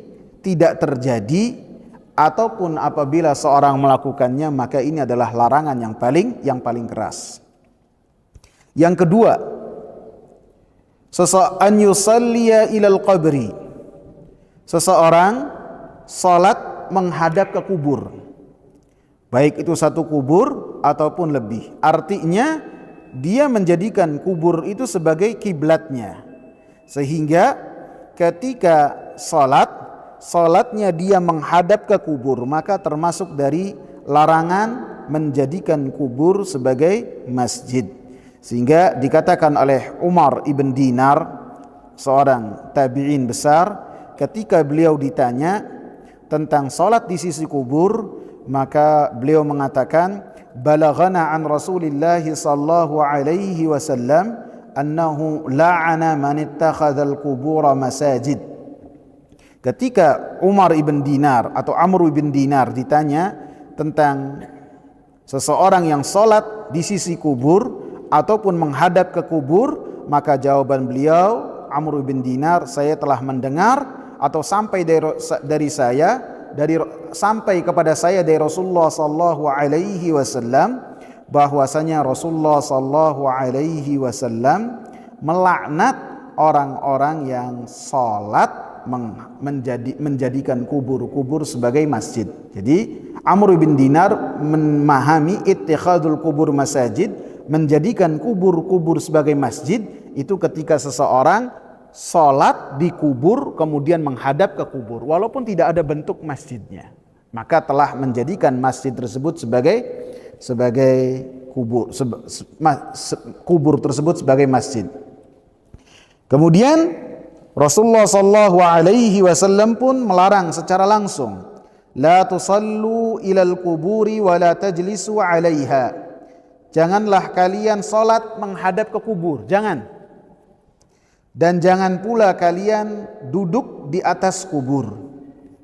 tidak terjadi ataupun apabila seorang melakukannya, maka ini adalah larangan yang paling keras. Yang kedua, an yusalliya ilal qabri, seseorang salat menghadap ke kubur, baik itu satu kubur ataupun lebih. Artinya dia menjadikan kubur itu sebagai kiblatnya, sehingga ketika salatnya dia menghadap ke kubur, maka termasuk dari larangan menjadikan kubur sebagai masjid. Sehingga dikatakan oleh Umar ibn Dinar, seorang tabi'in besar, ketika beliau ditanya tentang salat di sisi kubur, maka beliau mengatakan, balaghana an Rasulillah sallallahu alaihi wasallam annahu la'ana man ittakhadzal qubur masajid. Ketika Umar ibn Dinar atau Amr ibn Dinar ditanya tentang seseorang yang salat di sisi kubur ataupun menghadap ke kubur, maka jawaban beliau, Amr bin Dinar, saya telah mendengar atau sampai kepada saya dari Rasulullah sallallahu alaihi wasallam bahwasanya Rasulullah sallallahu alaihi wasallam melaknat orang-orang yang salat menjadikan kubur-kubur sebagai masjid. Jadi Amr bin Dinar memahami ittikhadzul kubur masajid, menjadikan kubur-kubur sebagai masjid, itu ketika seseorang sholat di kubur kemudian menghadap ke kubur walaupun tidak ada bentuk masjidnya, maka telah menjadikan masjid tersebut sebagai kubur tersebut sebagai masjid. Kemudian Rasulullah sallallahu alaihi wasallam pun melarang secara langsung, la tusallu ilal kuburi wa la tajlisu alaiha. Janganlah kalian salat menghadap ke kubur, jangan. Dan jangan pula kalian duduk di atas kubur.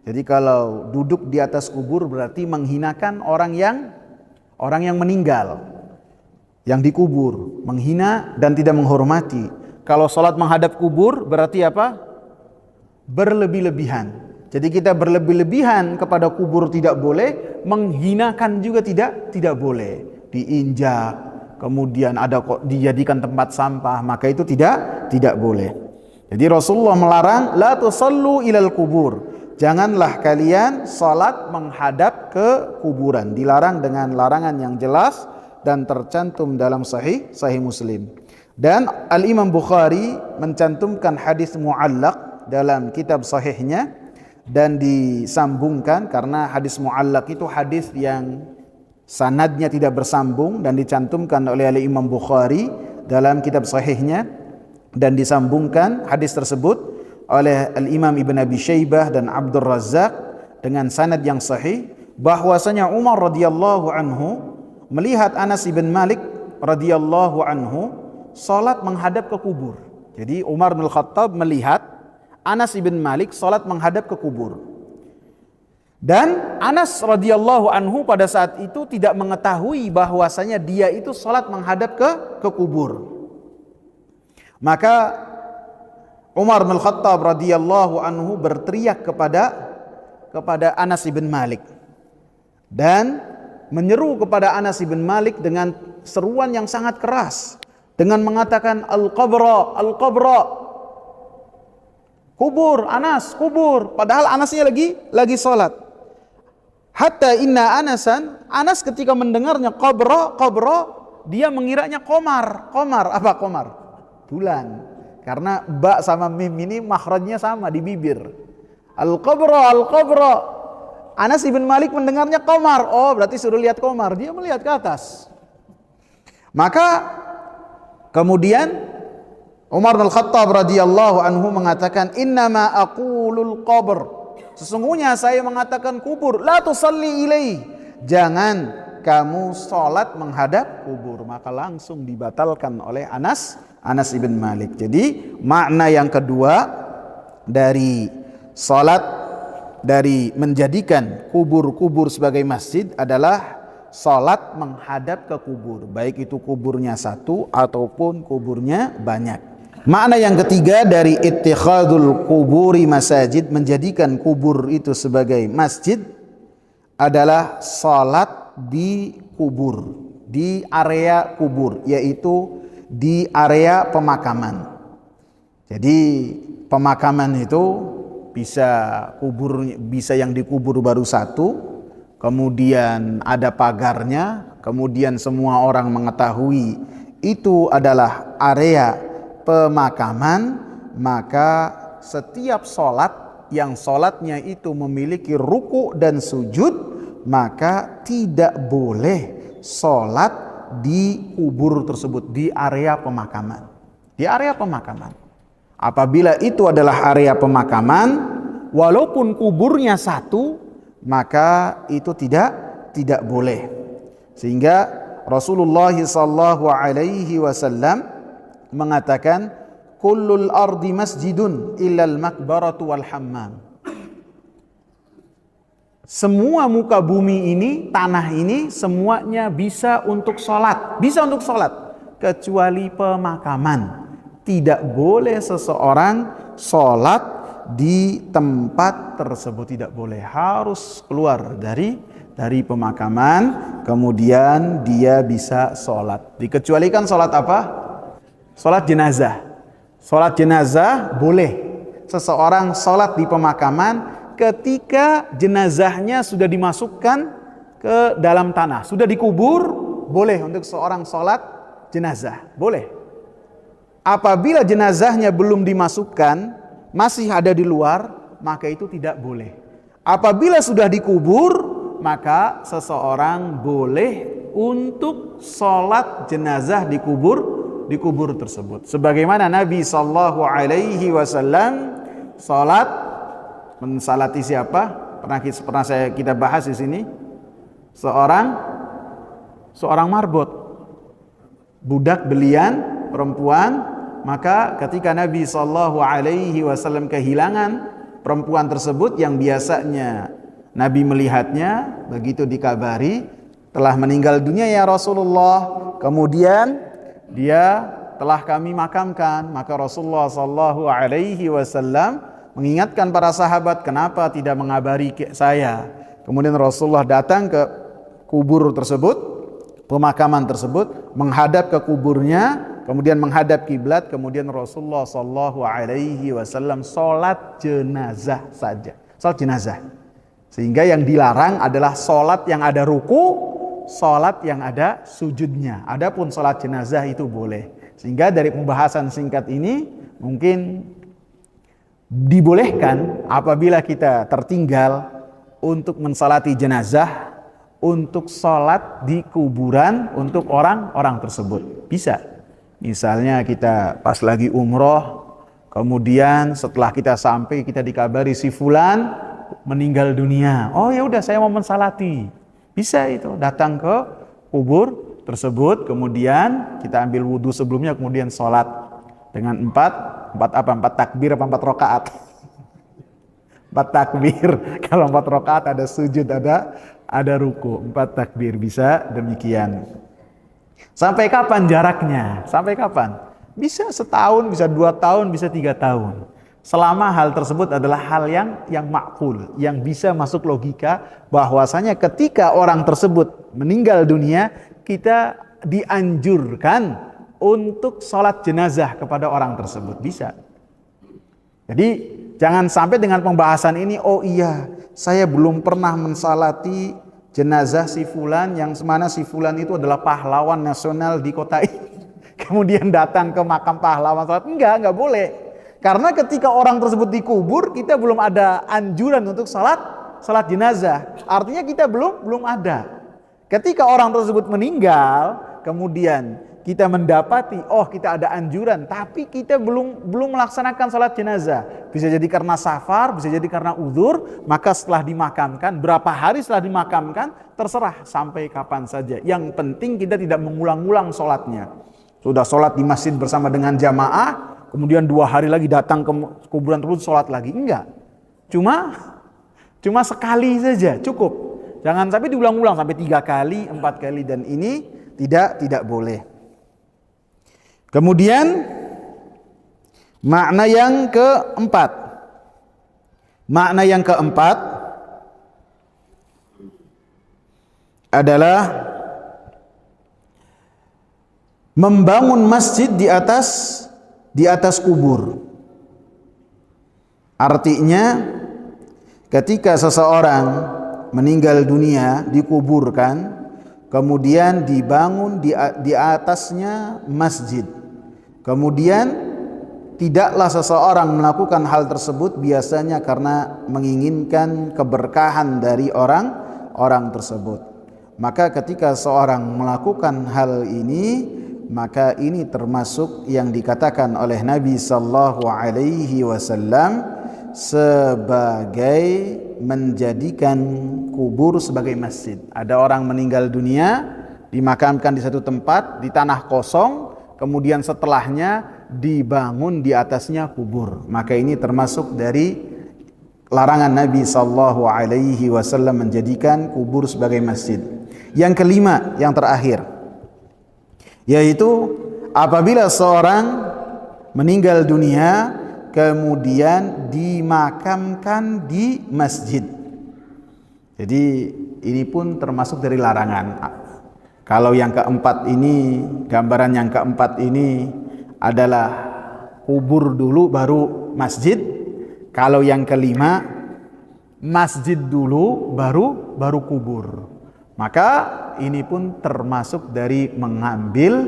Jadi kalau duduk di atas kubur berarti menghinakan orang yang meninggal, yang dikubur, menghina dan tidak menghormati. Kalau sholat menghadap kubur berarti apa? Berlebih-lebihan. Jadi kita berlebih-lebihan kepada kubur tidak boleh, menghinakan juga tidak boleh. Diinjak, kemudian ada kok dijadikan tempat sampah, maka itu tidak boleh. Jadi Rasulullah melarang la tusallu ilal kubur. Janganlah kalian salat menghadap ke kuburan. Dilarang dengan larangan yang jelas dan tercantum dalam sahih Muslim. Dan Al-Imam Bukhari mencantumkan hadis mu'allaq dalam kitab sahihnya dan disambungkan, karena hadis mu'allaq itu hadis yang sanadnya tidak bersambung, dan dicantumkan oleh Imam Bukhari dalam kitab sahihnya, dan disambungkan hadis tersebut oleh Al-Imam Ibn Abi Syaibah dan Abdul Razzaq dengan sanad yang sahih, bahwasanya Umar radhiyallahu anhu melihat Anas ibn Malik radhiyallahu anhu salat menghadap ke kubur. Jadi Umar bin Khattab melihat Anas ibn Malik salat menghadap ke kubur. Dan Anas radhiyallahu anhu pada saat itu tidak mengetahui bahwasanya dia itu salat menghadap ke kubur. Maka Umar bin Khattab radhiyallahu anhu berteriak kepada Anas ibn Malik dan menyeru kepada Anas ibn Malik dengan seruan yang sangat keras dengan mengatakan al-qabra, al-qabra. Kubur, Anas, kubur. Padahal Anasnya lagi salat. Hatta inna Anasan, Anas ketika mendengarnya qabra, dia mengiranya qamar. Apa qamar? Bulan. Karena ba sama mim ini makhrajnya sama di bibir. Al-qabra. Anas ibn Malik mendengarnya qamar. Oh, berarti suruh lihat qamar. Dia melihat ke atas. Maka kemudian Umar bin Khattab radhiyallahu anhu mengatakan, innama aqulul qabr. Sesungguhnya saya mengatakan kubur. La tusalli ilaih. Jangan kamu salat menghadap kubur. Maka langsung dibatalkan oleh Anas ibn Malik. Jadi makna yang kedua dari salat, dari menjadikan kubur-kubur sebagai masjid adalah salat menghadap ke kubur. Baik itu kuburnya satu ataupun kuburnya banyak. Makna yang ketiga dari ittikhadul kuburi masajid, menjadikan kubur itu sebagai masjid, adalah salat di kubur, di area kubur, yaitu di area pemakaman. Jadi pemakaman itu bisa yang dikubur baru satu, kemudian ada pagarnya, kemudian semua orang mengetahui itu adalah area pemakaman, maka setiap sholat yang sholatnya itu memiliki ruku dan sujud, maka tidak boleh sholat di kubur tersebut, di area pemakaman. Di area pemakaman. Apabila itu adalah area pemakaman, walaupun kuburnya satu, maka itu tidak boleh. Sehingga Rasulullah SAW mengatakan kullul ardi masjidun illal makbaratu wal hammam. Semua muka bumi ini, tanah ini, semuanya bisa untuk sholat, kecuali pemakaman. Tidak boleh seseorang sholat di tempat tersebut, tidak boleh, harus keluar dari pemakaman, kemudian dia bisa sholat. Dikecualikan sholat apa? Sholat jenazah. Sholat jenazah boleh seseorang sholat di pemakaman ketika jenazahnya sudah dimasukkan ke dalam tanah, sudah dikubur, boleh untuk seorang sholat jenazah, boleh. Apabila jenazahnya belum dimasukkan, masih ada di luar, maka itu tidak boleh. Apabila sudah dikubur, maka seseorang boleh untuk sholat jenazah di kubur tersebut. Sebagaimana Nabi SAW salat, mensalati siapa? Pernah kita bahas di sini. Seorang marbot, budak belian perempuan maka ketika Nabi SAW kehilangan perempuan tersebut yang biasanya Nabi melihatnya, begitu dikabari telah meninggal dunia ya Rasulullah, kemudian dia telah kami makamkan, maka Rasulullah SAW mengingatkan para sahabat, kenapa tidak mengabari saya? Kemudian Rasulullah datang ke kubur tersebut, pemakaman tersebut, menghadap ke kuburnya, kemudian menghadap kiblat, kemudian Rasulullah SAW sholat jenazah saja, sholat jenazah. Sehingga yang dilarang adalah sholat yang ada ruku, sholat yang ada sujudnya. Adapun sholat jenazah itu boleh. Sehingga dari pembahasan singkat ini mungkin dibolehkan apabila kita tertinggal untuk mensalati jenazah, untuk sholat di kuburan untuk orang-orang tersebut. Bisa. Misalnya kita pas lagi umroh, kemudian setelah kita sampai kita dikabari si fulan meninggal dunia. Oh ya udah, saya mau mensalati. Bisa itu, datang ke kubur tersebut, kemudian kita ambil wudhu sebelumnya, kemudian sholat dengan empat takbir apa 4 rakaat? 4 takbir. Kalau 4 rakaat ada sujud, ada ruku, 4 takbir, bisa demikian. Sampai kapan jaraknya? Sampai kapan? Bisa setahun, bisa 2 tahun, bisa 3 tahun. Selama hal tersebut adalah hal yang makul, yang bisa masuk logika, bahwasanya ketika orang tersebut meninggal dunia, kita dianjurkan untuk sholat jenazah kepada orang tersebut. Bisa. Jadi jangan sampai dengan pembahasan ini, oh iya, saya belum pernah mensalati jenazah si fulan, yang mana si fulan itu adalah pahlawan nasional di kota ini. Kemudian datang ke makam pahlawan sholat. Enggak boleh. Karena ketika orang tersebut dikubur, kita belum ada anjuran untuk salat jenazah. Artinya kita belum ada. Ketika orang tersebut meninggal, kemudian kita mendapati, oh kita ada anjuran, tapi kita belum melaksanakan salat jenazah. Bisa jadi karena safar, bisa jadi karena uzur, maka setelah dimakamkan, berapa hari setelah dimakamkan, terserah sampai kapan saja. Yang penting kita tidak mengulang-ulang sholatnya. Sudah sholat di masjid bersama dengan jamaah, kemudian 2 hari lagi datang ke kuburan tersebut sholat lagi. Enggak. Cuma sekali saja cukup. Jangan sampai diulang-ulang sampai 3 kali, 4 kali, dan ini tidak boleh. Kemudian makna yang keempat. Makna yang keempat adalah membangun masjid di atas kubur. Artinya ketika seseorang meninggal dunia, dikuburkan, kemudian dibangun di atasnya masjid. Kemudian tidaklah seseorang melakukan hal tersebut biasanya karena menginginkan keberkahan dari orang tersebut. Maka ketika seorang melakukan hal ini, maka ini termasuk yang dikatakan oleh Nabi sallallahu alaihi wasallam sebagai menjadikan kubur sebagai masjid. Ada orang meninggal dunia, dimakamkan di satu tempat di tanah kosong, kemudian setelahnya dibangun di atasnya kubur. Maka ini termasuk dari larangan Nabi sallallahu alaihi wasallam menjadikan kubur sebagai masjid. Yang kelima, yang terakhir, yaitu apabila seorang meninggal dunia kemudian dimakamkan di masjid. Jadi ini pun termasuk dari larangan. Kalau yang keempat ini, gambaran yang keempat ini adalah kubur dulu baru masjid. Kalau yang kelima, masjid dulu baru kubur. Maka ini pun termasuk dari mengambil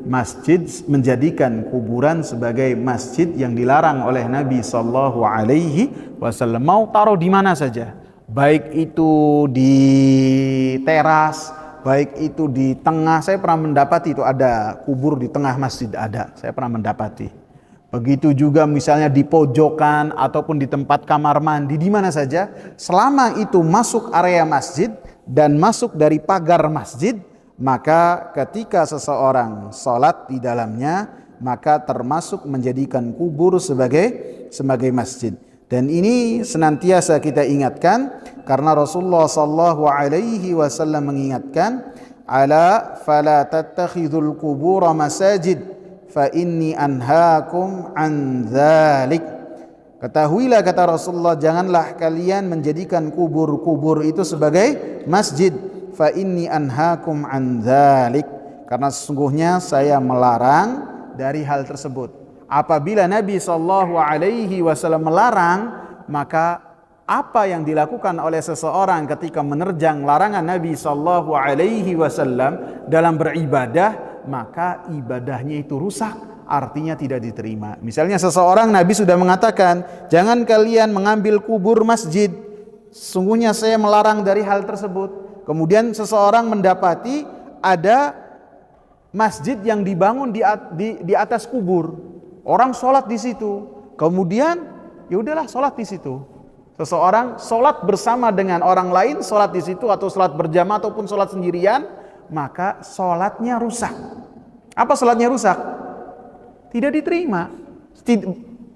masjid, menjadikan kuburan sebagai masjid yang dilarang oleh Nabi sallallahu alaihi wasallam. Mau taruh di mana saja, baik itu di teras, baik itu di tengah. Saya pernah mendapati itu ada kubur di tengah masjid, ada. Saya pernah mendapati. Begitu juga misalnya di pojokan ataupun di tempat kamar mandi, di mana saja, selama itu masuk area masjid dan masuk dari pagar masjid, maka ketika seseorang sholat di dalamnya, maka termasuk menjadikan kubur sebagai masjid. Dan ini senantiasa kita ingatkan karena Rasulullah sallallahu alaihi wasallam mengingatkan, ala fala tattakhidul qubur masajid fa inni anhaakum an dzalik. Ketahuilah, kata Rasulullah, janganlah kalian menjadikan kubur-kubur itu sebagai masjid. Fa inni anhaakum an dzalik, karena sesungguhnya saya melarang dari hal tersebut. Apabila Nabi sallallahu alaihi wasallam melarang, maka apa yang dilakukan oleh seseorang ketika menerjang larangan Nabi sallallahu alaihi wasallam dalam beribadah, maka ibadahnya itu rusak, artinya tidak diterima. Misalnya seseorang, Nabi sudah mengatakan, jangan kalian mengambil kubur masjid, sungguhnya saya melarang dari hal tersebut. Kemudian seseorang mendapati ada masjid yang dibangun di atas kubur, orang sholat di situ, kemudian ya udahlah sholat di situ. Seseorang sholat bersama dengan orang lain, sholat di situ atau sholat berjamaah ataupun sholat sendirian, maka sholatnya rusak. Apa sholatnya rusak? Tidak diterima.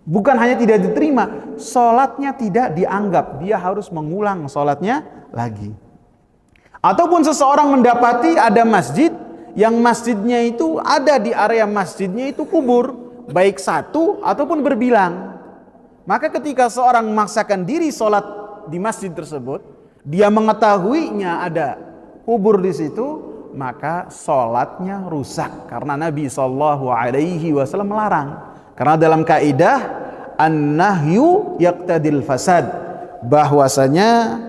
Bukan hanya tidak diterima, sholatnya tidak dianggap, dia harus mengulang sholatnya lagi. Ataupun seseorang mendapati ada masjid, yang masjidnya itu ada di area masjidnya itu kubur, baik satu ataupun berbilang. Maka ketika seorang memaksakan diri sholat di masjid tersebut, dia mengetahuinya ada kubur di situ, maka sholatnya rusak, karena Nabi SAW melarang. Karena dalam kaidah an-nahyu yaqtadil fasad, bahwasanya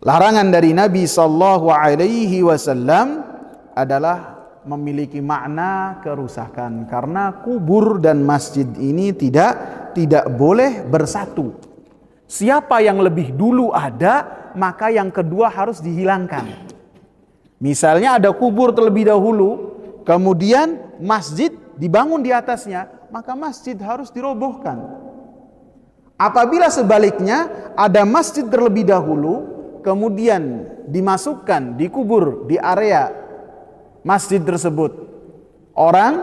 larangan dari Nabi SAW adalah memiliki makna kerusakan, karena kubur dan masjid ini tidak boleh bersatu. Siapa yang lebih dulu ada, maka yang kedua harus dihilangkan. Misalnya ada kubur terlebih dahulu, kemudian masjid dibangun di atasnya, maka masjid harus dirobohkan. Apabila sebaliknya ada masjid terlebih dahulu, kemudian dimasukkan, dikubur di area masjid tersebut orang,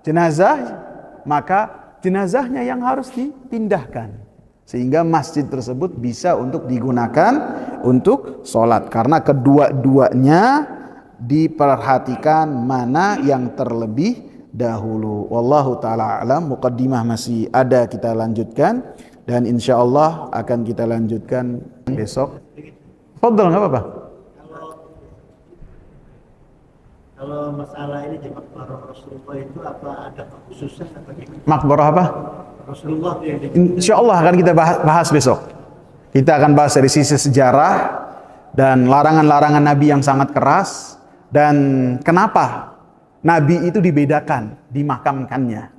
jenazah, maka jenazahnya yang harus dipindahkan, sehingga masjid tersebut bisa untuk digunakan untuk sholat. Karena kedua-duanya diperhatikan mana yang terlebih dahulu. Wallahu ta'ala alam. Muqaddimah masih ada, kita lanjutkan, dan insya Allah akan kita lanjutkan besok. Fadl, nggak apa-apa.
Kalau masalah ini di makbarah Rasulullah itu apa ada kekhususan atau gimana?
Makbarah apa?
Rasulullah yang di...
Insya Allah akan kita bahas besok. Kita akan bahas dari sisi sejarah dan larangan-larangan Nabi yang sangat keras, dan kenapa Nabi itu dibedakan dimakamkannya,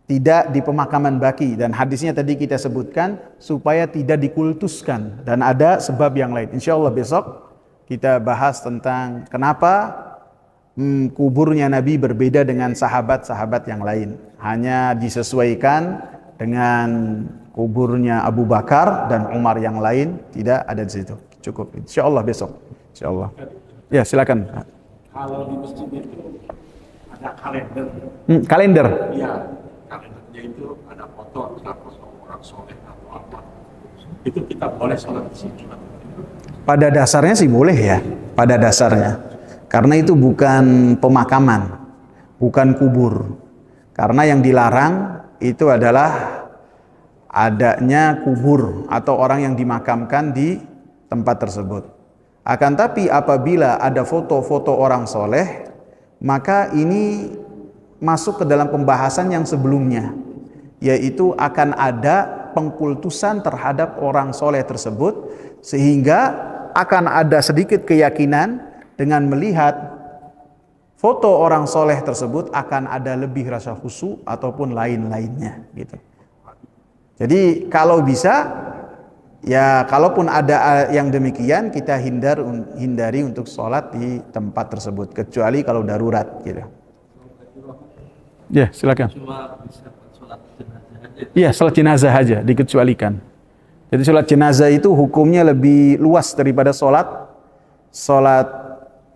tidak di pemakaman baki, dan hadisnya tadi kita sebutkan supaya tidak dikultuskan, dan ada sebab yang lain. Insya Allah besok kita bahas tentang kenapa kuburnya Nabi berbeda dengan sahabat-sahabat yang lain, hanya disesuaikan dengan kuburnya Abu Bakar dan Umar, yang lain tidak ada di situ. Cukup. Insya Allah besok. Insya Allah. Ya, silakan.
Kalau di masjid itu ada kalender.
Kalender.
Iya, kalendernya itu ada foto orang soleh atau apa. Itu kita boleh sholat di situ.
Pada dasarnya sih boleh ya. Pada dasarnya. Karena itu bukan pemakaman, bukan kubur. Karena yang dilarang itu adalah adanya kubur atau orang yang dimakamkan di tempat tersebut. Akan tapi apabila ada foto-foto orang soleh, maka ini masuk ke dalam pembahasan yang sebelumnya, yaitu akan ada pengkultusan terhadap orang soleh tersebut, sehingga akan ada sedikit keyakinan dengan melihat foto orang soleh tersebut akan ada lebih rasa khusyuk ataupun lain-lainnya gitu. Jadi kalau bisa, ya kalaupun ada yang demikian, kita hindari untuk sholat di tempat tersebut, kecuali kalau darurat gitu. Ya, silakan.
Cuma bisa sholat jenazah aja.
Iya, sholat jenazah aja dikecualikan. Jadi sholat jenazah itu hukumnya lebih luas daripada sholat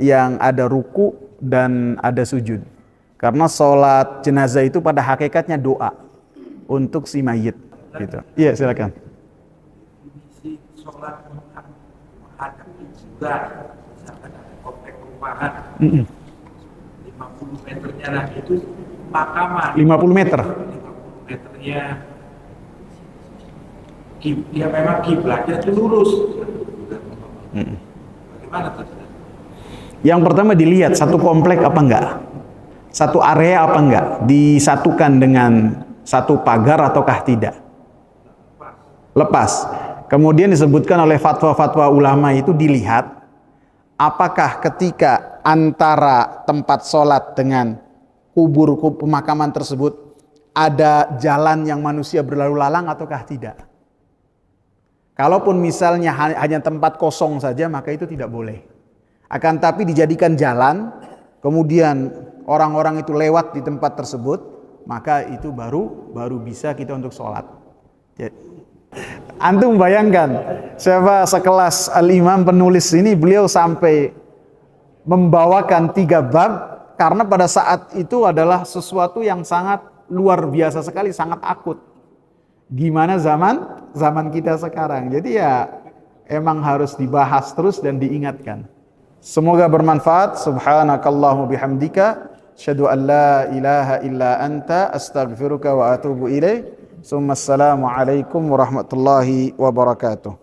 yang ada ruku dan ada sujud. Karena sholat jenazah itu pada hakikatnya doa untuk si mayit. Gitu. Iya, silakan.
Kondisi sholat menghadap kiblat, misalkan ada komplek perumahan, 50 meternya lah itu pemakaman.
50 meter.
50 meternya, ya memang kiblatnya itu lurus. Bagaimana tuh?
Yang pertama dilihat satu komplek apa enggak, satu area apa enggak, disatukan dengan satu pagar ataukah tidak. Lepas. Kemudian disebutkan oleh fatwa-fatwa ulama itu dilihat apakah ketika antara tempat sholat dengan kubur pemakaman tersebut ada jalan yang manusia berlalu lalang ataukah tidak. Kalaupun misalnya hanya tempat kosong saja, maka itu tidak boleh. Akan tapi dijadikan jalan, kemudian orang-orang itu lewat di tempat tersebut, maka itu baru bisa kita untuk sholat. Antum bayangkan, siapa sekelas Al-Imam penulis ini, beliau sampai membawakan 3 bab, karena pada saat itu adalah sesuatu yang sangat luar biasa sekali, sangat akut. Gimana zaman kita sekarang. Jadi ya emang harus dibahas terus dan diingatkan. Semoga bermanfaat. Subhanakallahumma bihamdika asyhadu an la ilaha illa anta astaghfiruka wa atubu ilaik. Assalamualaikum warahmatullahi wabarakatuh.